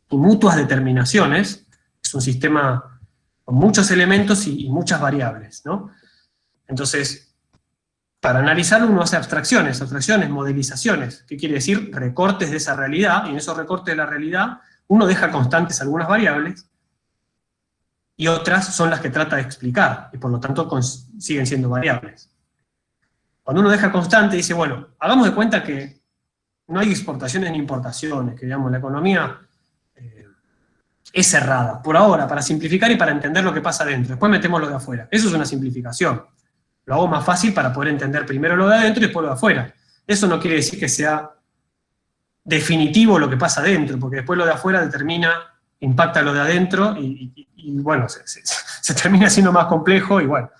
y mutuas determinaciones. Es un sistema con muchos elementos y muchas variables, ¿no? Entonces, para analizarlo uno hace abstracciones, modelizaciones. ¿Qué quiere decir? Recortes de esa realidad, y en esos recortes de la realidad uno deja constantes algunas variables, y otras son las que trata de explicar, y por lo tanto siguen siendo variables. Cuando uno deja constante, dice, bueno, hagamos de cuenta que no hay exportaciones ni importaciones, que digamos, la economía es cerrada, por ahora, para simplificar y para entender lo que pasa adentro. Después metemos lo de afuera. Eso es una simplificación. Lo hago más fácil para poder entender primero lo de adentro y después lo de afuera. Eso no quiere decir que sea definitivo lo que pasa adentro, porque después lo de afuera impacta lo de adentro, y bueno, se termina siendo más complejo, y bueno,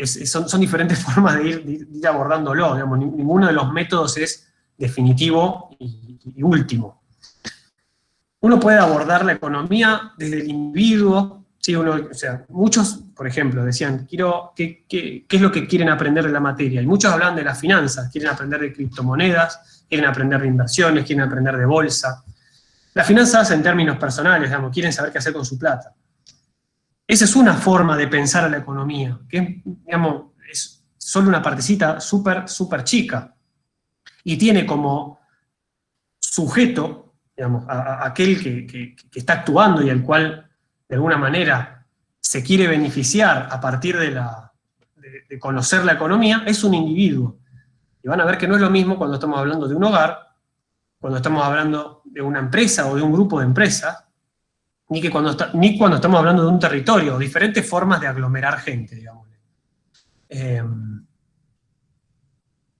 son diferentes formas de ir abordándolo, digamos, ninguno de los métodos es definitivo y último. Uno puede abordar la economía desde el individuo. Sí, muchos, por ejemplo, decían, ¿qué es lo que quieren aprender de la materia? Y muchos hablan de las finanzas, quieren aprender de criptomonedas, quieren aprender de inversiones, quieren aprender de bolsa. Las finanzas en términos personales, digamos, quieren saber qué hacer con su plata. Esa es una forma de pensar a la economía, que digamos, es solo una partecita súper, súper chica, y tiene como sujeto, digamos, a aquel que está actuando y al cual de alguna manera se quiere beneficiar a partir de conocer la economía, es un individuo. Y van a ver que no es lo mismo cuando estamos hablando de un hogar, cuando estamos hablando de una empresa o de un grupo de empresas, ni cuando estamos hablando de un territorio, diferentes formas de aglomerar gente, digamos.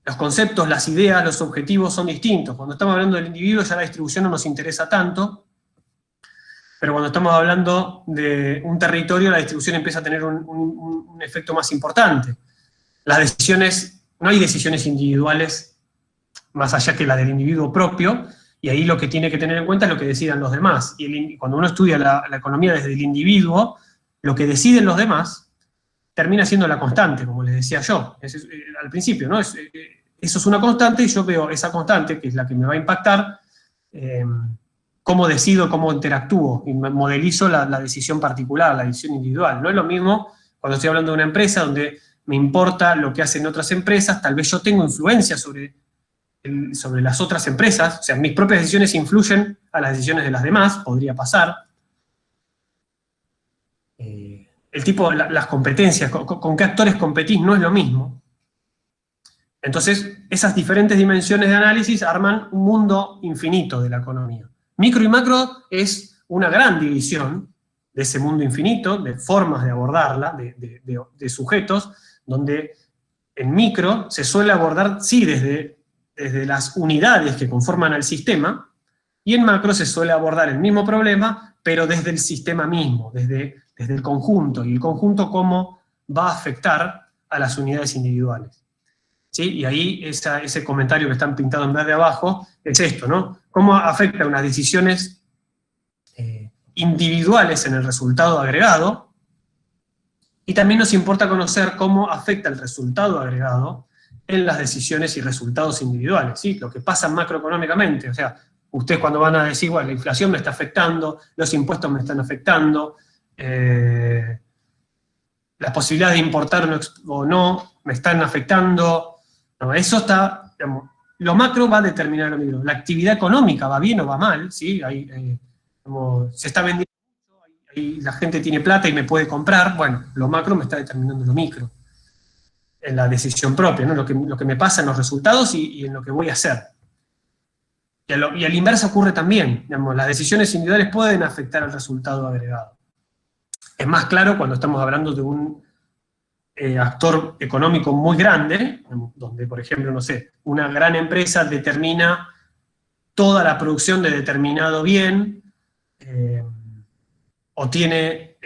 Los conceptos, las ideas, los objetivos son distintos. Cuando estamos hablando del individuo ya la distribución no nos interesa tanto, pero cuando estamos hablando de un territorio, la distribución empieza a tener un efecto más importante. Las decisiones, no hay decisiones individuales más allá que la del individuo propio, y ahí lo que tiene que tener en cuenta es lo que decidan los demás. Y cuando uno estudia la economía desde el individuo, lo que deciden los demás termina siendo la constante, como les decía yo, al principio, ¿no? Eso es una constante, y yo veo esa constante, que es la que me va a impactar, cómo decido, cómo interactúo, y modelizo la decisión particular, la decisión individual. No es lo mismo cuando estoy hablando de una empresa donde me importa lo que hacen otras empresas, tal vez yo tengo influencia sobre las otras empresas, o sea, mis propias decisiones influyen a las decisiones de las demás, podría pasar. Las competencias, con qué actores competís no es lo mismo. Entonces, esas diferentes dimensiones de análisis arman un mundo infinito de la economía. Micro y macro es una gran división de ese mundo infinito, de formas de abordarla, de sujetos, donde en micro se suele abordar, sí, desde las unidades que conforman al sistema, y en macro se suele abordar el mismo problema, pero desde el sistema mismo, desde el conjunto, y el conjunto cómo va a afectar a las unidades individuales. ¿Sí? Y ahí ese comentario que están pintado en verde abajo es esto, ¿no? Cómo afecta unas decisiones individuales en el resultado agregado, y también nos importa conocer cómo afecta el resultado agregado en las decisiones y resultados individuales, ¿sí? Lo que pasa macroeconómicamente, o sea, ustedes cuando van a decir, bueno, la inflación me está afectando, los impuestos me están afectando, las posibilidades de importar o no me están afectando, no, eso está, digamos, lo macro va a determinar lo micro. La actividad económica va bien o va mal, ¿sí? Se está vendiendo mucho, ahí la gente tiene plata y me puede comprar, bueno, lo macro me está determinando lo micro, en la decisión propia, ¿no? Lo que me pasa en los resultados y en lo que voy a hacer. Y al inverso ocurre también, digamos, las decisiones individuales pueden afectar al resultado agregado. Es más claro cuando estamos hablando de un actor económico muy grande, donde, por ejemplo, no sé, una gran empresa determina toda la producción de determinado bien, o tiene,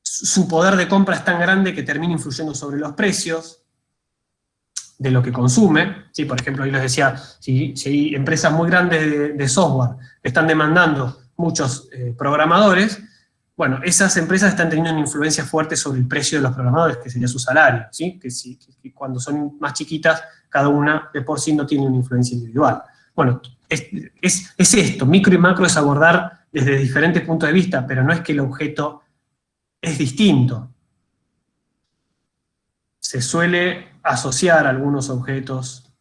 su poder de compra es tan grande que termina influyendo sobre los precios de lo que consume. ¿Sí? Por ejemplo, ahí les decía, si hay empresas muy grandes de software que están demandando muchos programadores, bueno, esas empresas están teniendo una influencia fuerte sobre el precio de los programadores, que sería su salario, ¿sí? Que cuando son más chiquitas, cada una de por sí no tiene una influencia individual. Bueno, es esto, micro y macro es abordar desde diferentes puntos de vista, pero no es que el objeto es distinto. Se suele asociar algunos objetos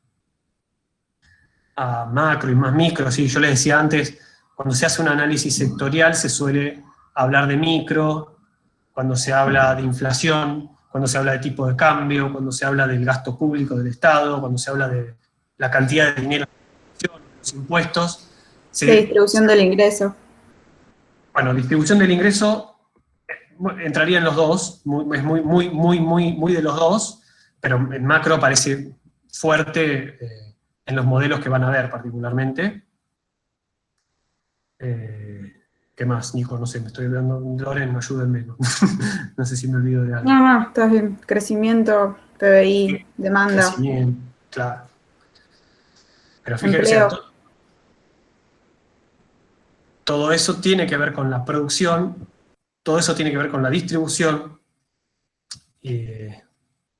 a macro y más micro, ¿sí? Yo les decía antes, cuando se hace un análisis sectorial se suele hablar de micro, cuando se habla de inflación, cuando se habla de tipo de cambio, cuando se habla del gasto público del Estado, cuando se habla de la cantidad de dinero, los impuestos. La distribución del ingreso. Bueno, distribución del ingreso entraría en los dos, es muy de los dos, pero en macro aparece fuerte en los modelos que van a ver particularmente. ¿Qué más, Nico? No sé, me estoy olvidando. Loren, ayúdenme. No sé si me olvido de algo. No, estás bien. Crecimiento, PBI, demanda. Crecimiento, claro. Pero fíjense, Empleo. todo eso tiene que ver con la producción, todo eso tiene que ver con la distribución y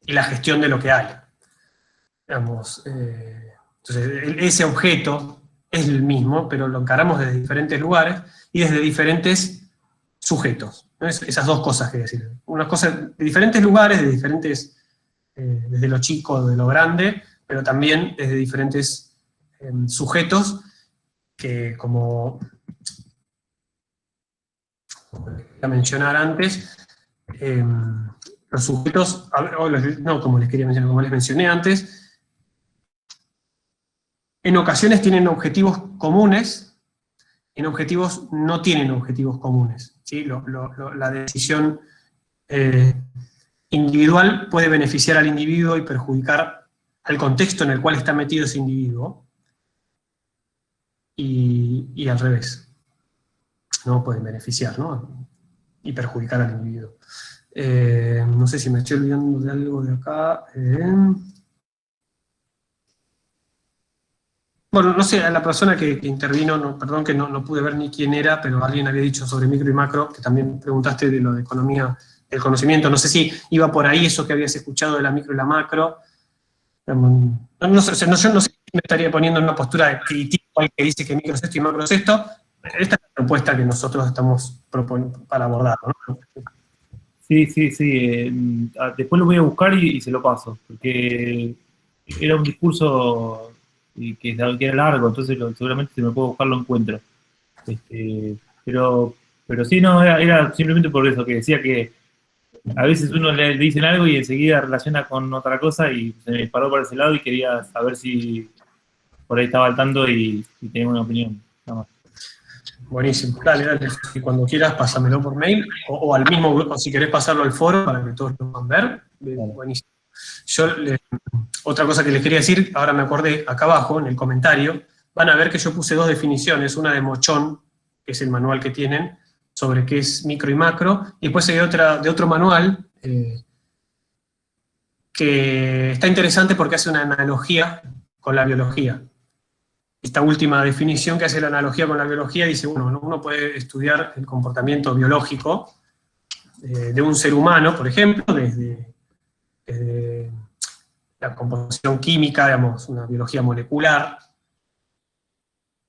la gestión de lo que hay. Digamos, entonces, ese objeto es el mismo, pero lo encaramos desde diferentes lugares y desde diferentes sujetos. ¿No? Esas dos cosas que decir. Unas cosas de diferentes lugares, de diferentes, desde lo chico, de lo grande, pero también desde diferentes sujetos que, como a mencionar antes, los sujetos, no, como les quería mencionar, como les mencioné antes, en ocasiones tienen objetivos comunes, en objetivos no tienen objetivos comunes. ¿Sí? La decisión individual puede beneficiar al individuo y perjudicar al contexto en el cual está metido ese individuo, y al revés. No pueden beneficiar, ¿no? Y perjudicar al individuo. No sé si me estoy olvidando de algo de acá. Bueno, no sé, a la persona que intervino, perdón que no pude ver ni quién era, pero alguien había dicho sobre micro y macro, que también preguntaste de lo de economía del conocimiento. No sé si iba por ahí eso que habías escuchado de la micro y la macro. No sé, yo no sé si me estaría poniendo en una postura de crítico al que dice que micro es esto y macro es esto. Esta es la propuesta que nosotros estamos proponiendo para abordar, ¿no? Sí. Después lo voy a buscar y se lo paso, porque era un discurso que era largo, entonces seguramente si me puedo buscar lo encuentro. Pero sí, no, era simplemente por eso, que decía que a veces uno le dicen algo y enseguida relaciona con otra cosa y se me disparó para ese lado y quería saber si por ahí estaba al tanto y tenía una opinión, nada más. Buenísimo, dale, y cuando quieras pásamelo por mail, o al mismo grupo, o si querés pasarlo al foro para que todos lo puedan ver. Buenísimo. Otra cosa que les quería decir, ahora me acordé, acá abajo en el comentario, van a ver que yo puse dos definiciones, una de Mochón, que es el manual que tienen, sobre qué es micro y macro, y después hay otra de otro manual, que está interesante porque hace una analogía con la biología. Esta última definición que hace la analogía con la biología dice, bueno, uno puede estudiar el comportamiento biológico de un ser humano, por ejemplo, desde la composición química, digamos, una biología molecular.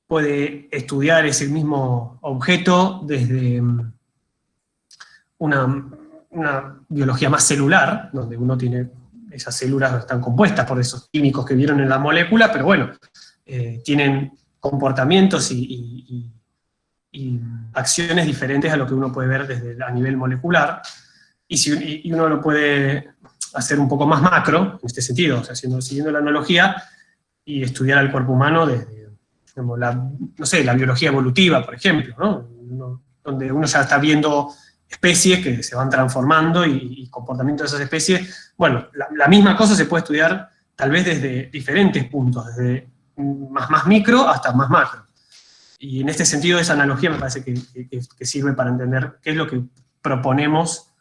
Puede estudiar ese mismo objeto desde una biología más celular, donde uno tiene esas células que están compuestas por esos químicos que vieron en la molécula, pero bueno, tienen comportamientos y acciones diferentes a lo que uno puede ver a nivel molecular, y uno lo puede hacer un poco más macro, en este sentido, o sea, siguiendo la analogía, y estudiar al cuerpo humano desde, digamos, la biología evolutiva, por ejemplo, ¿no? Donde uno ya está viendo especies que se van transformando y comportamiento de esas especies. Bueno, la misma cosa se puede estudiar tal vez desde diferentes puntos, desde más micro hasta más macro. Y en este sentido, esa analogía me parece que sirve para entender qué es lo que proponemos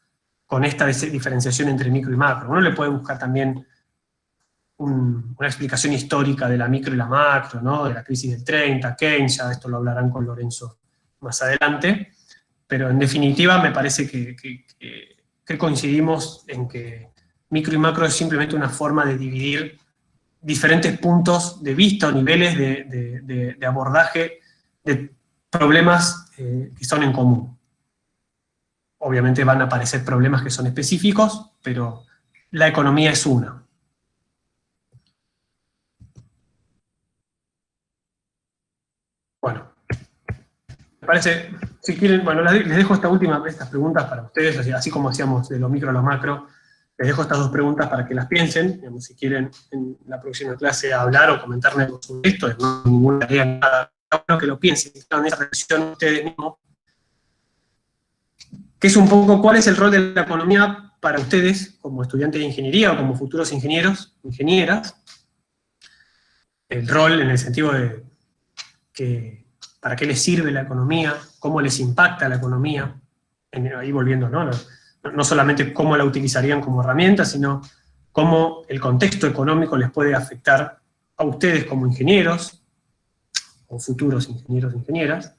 con esta diferenciación entre micro y macro. Uno le puede buscar también una explicación histórica de la micro y la macro, ¿no? De la crisis del 30, Keynes, ya esto lo hablarán con Lorenzo más adelante, pero en definitiva me parece que coincidimos en que micro y macro es simplemente una forma de dividir diferentes puntos de vista o niveles de abordaje de problemas que son en común. Obviamente van a aparecer problemas que son específicos, pero la economía es una. Bueno, me parece, si quieren, bueno, les dejo estas preguntas para ustedes, así como hacíamos de lo micro a lo macro, les dejo estas dos preguntas para que las piensen, digamos, si quieren en la próxima clase hablar o comentarme algo sobre esto, no hay ninguna tarea, nada, bueno, que lo piensen, que hagan esa reflexión ustedes mismos, que es un poco cuál es el rol de la economía para ustedes como estudiantes de ingeniería o como futuros ingenieros, ingenieras, el rol en el sentido de para qué les sirve la economía, cómo les impacta la economía, ahí volviendo, ¿no? No solamente cómo la utilizarían como herramienta, sino cómo el contexto económico les puede afectar a ustedes como ingenieros, o futuros ingenieros e ingenieras.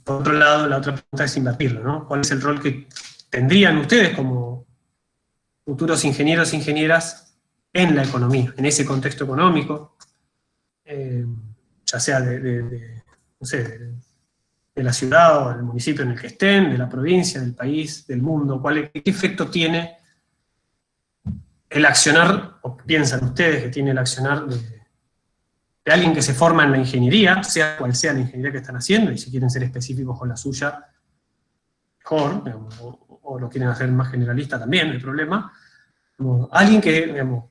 Por otro lado, la otra pregunta es invertirlo, ¿no? ¿Cuál es el rol que tendrían ustedes como futuros ingenieros e ingenieras en la economía, en ese contexto económico, ya sea no sé, de la ciudad o del municipio en el que estén, de la provincia, del país, del mundo? ¿Qué efecto tiene el accionar, o piensan ustedes que tiene el accionar de alguien que se forma en la ingeniería, sea cual sea la ingeniería que están haciendo, y si quieren ser específicos con la suya, mejor, digamos, o lo quieren hacer más generalista también, no hay problema. Alguien que, digamos,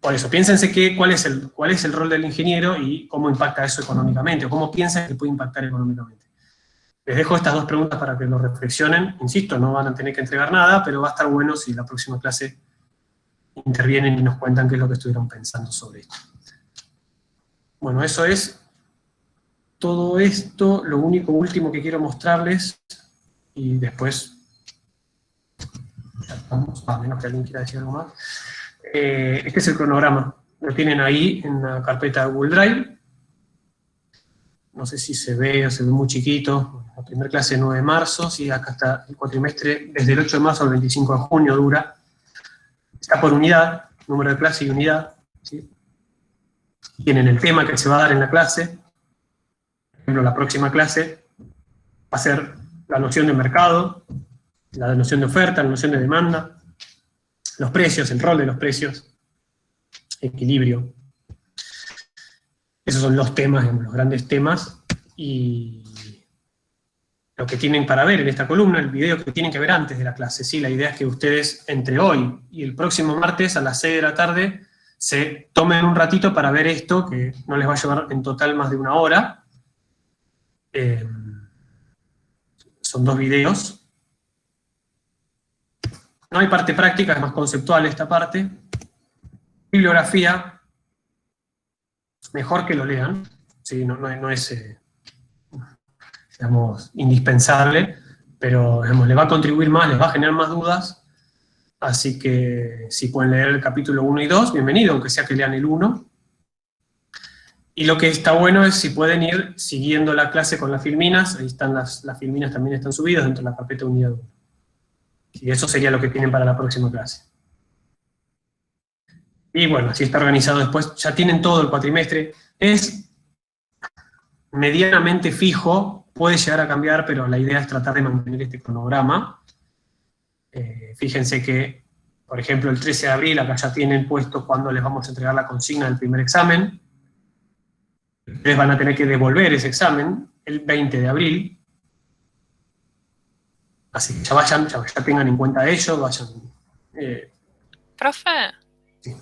por eso, piénsense cuál es el rol del ingeniero y cómo impacta eso económicamente, o cómo piensan que puede impactar económicamente. Les dejo estas dos preguntas para que lo reflexionen. Insisto, no van a tener que entregar nada, pero va a estar bueno si la próxima clase intervienen y nos cuentan qué es lo que estuvieron pensando sobre esto. Bueno, eso es todo esto, lo último que quiero mostrarles, y después, a menos que alguien quiera decir algo más. Este es el cronograma, lo tienen ahí en la carpeta de Google Drive. No sé si se ve o se ve muy chiquito. La primera clase es 9 de marzo, sí, acá está el cuatrimestre, desde el 8 de marzo al 25 de junio dura. Está por unidad, número de clase y unidad, ¿sí? Tienen el tema que se va a dar en la clase. Por ejemplo, la próxima clase va a ser la noción de mercado, la noción de oferta, la noción de demanda, los precios, el rol de los precios, equilibrio. Esos son los temas, los grandes temas, y lo que tienen para ver en esta columna, el video que tienen que ver antes de la clase. Sí, la idea es que ustedes entre hoy y el próximo martes a las 6 de la tarde se tomen un ratito para ver esto, que no les va a llevar en total más de 1 hora. Son 2 videos. No hay parte práctica, es más conceptual esta parte. Bibliografía, mejor que lo lean, ¿sí? No es digamos, indispensable, pero digamos, le va a contribuir más, les va a generar más dudas, así que si pueden leer el capítulo 1 y 2, bienvenido, aunque sea que lean el 1. Y lo que está bueno es si pueden ir siguiendo la clase con las filminas, ahí están las filminas, también están subidas dentro de la carpeta unidad 1. Y eso sería lo que tienen para la próxima clase. Y bueno, así está organizado después, ya tienen todo el cuatrimestre. Es medianamente fijo, puede llegar a cambiar, pero la idea es tratar de mantener este cronograma. Fíjense que, por ejemplo, el 13 de abril, acá ya tienen puesto cuando les vamos a entregar la consigna del primer examen. Ustedes van a tener que devolver ese examen el 20 de abril. Así que ya tengan en cuenta ello, vayan. Profe. Sí.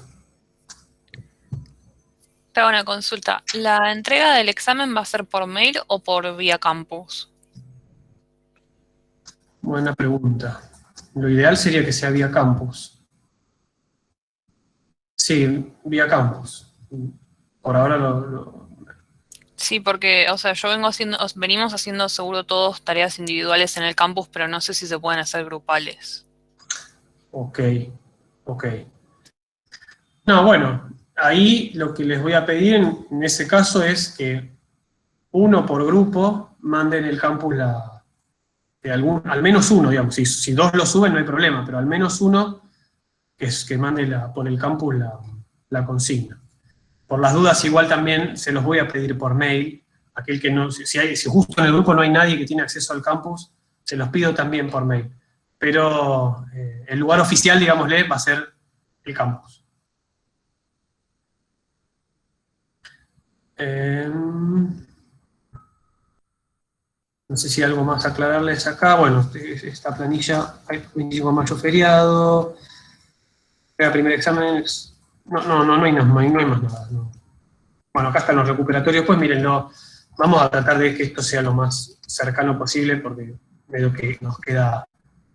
Te hago una consulta. ¿La entrega del examen va a ser por mail o por vía campus? Buena pregunta. Lo ideal sería que sea vía campus. Sí, vía campus. por ahora Sí, porque, o sea, venimos haciendo seguro todos tareas individuales en el campus, pero no sé si se pueden hacer grupales. Ok. No, bueno, ahí lo que les voy a pedir en ese caso es que uno por grupo manden el campus al menos uno, digamos. Si dos lo suben no hay problema, pero al menos uno que mande por el campus la consigna. Por las dudas, igual también se los voy a pedir por mail. Aquel que no, si justo en el grupo no hay nadie que tiene acceso al campus, se los pido también por mail. Pero el lugar oficial, digámosle, va a ser el campus. No sé si hay algo más a aclararles acá. Bueno, esta planilla, 25 de mayo feriado, el primer examen, no hay más nada. No. Bueno, acá están los recuperatorios, pues miren, vamos a tratar de que esto sea lo más cercano posible, porque veo que nos queda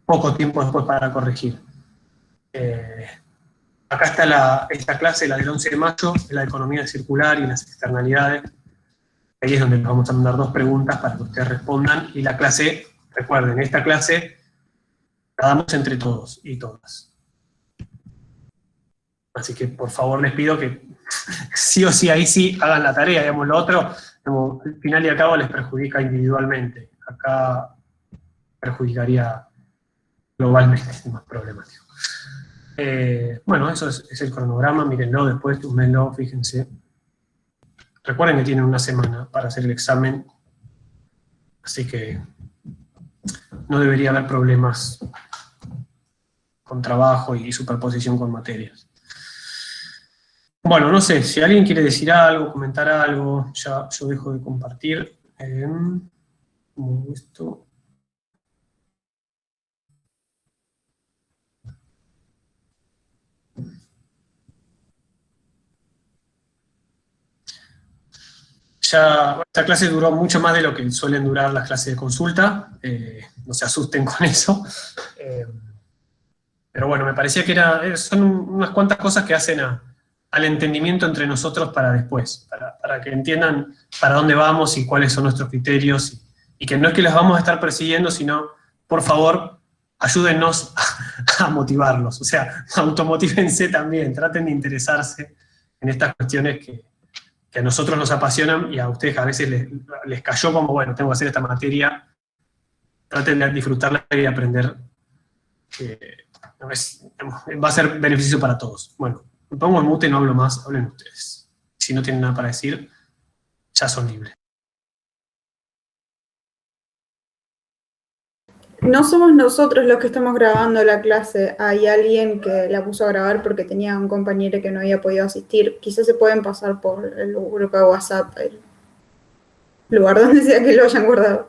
poco tiempo después para corregir. Acá está esta clase, la del 11 de mayo, de la economía circular y las externalidades. Ahí es donde les vamos a mandar 2 preguntas para que ustedes respondan. Y la clase, recuerden, esta clase la damos entre todos y todas. Así que por favor les pido que sí o sí, ahí sí, hagan la tarea. Digamos, lo otro, al final y al cabo les perjudica individualmente. Acá perjudicaría globalmente, es más problemático. Bueno, eso es el cronograma, mírenlo después, túmenlo, fíjense. Recuerden que tienen una semana para hacer el examen, así que no debería haber problemas con trabajo y superposición con materias. Bueno, no sé, si alguien quiere decir algo, comentar algo, ya yo dejo de compartir. Como esto. Ya esta clase duró mucho más de lo que suelen durar las clases de consulta, no se asusten con eso. Pero bueno, me parecía que son unas cuantas cosas que hacen al entendimiento entre nosotros para después, para que entiendan para dónde vamos y cuáles son nuestros criterios, y que no es que los vamos a estar persiguiendo, sino, por favor, ayúdennos a motivarlos, o sea, automotívense también, traten de interesarse en estas cuestiones que a nosotros nos apasionan y a ustedes a veces les cayó como, bueno, tengo que hacer esta materia, traten de disfrutarla y aprender, va a ser beneficio para todos. Bueno, me pongo en mute, no hablo más, hablen ustedes. Si no tienen nada para decir, ya son libres. No somos nosotros los que estamos grabando la clase, hay alguien que la puso a grabar porque tenía un compañero que no había podido asistir. Quizás se pueden pasar por el grupo de WhatsApp, el lugar donde sea que lo hayan guardado.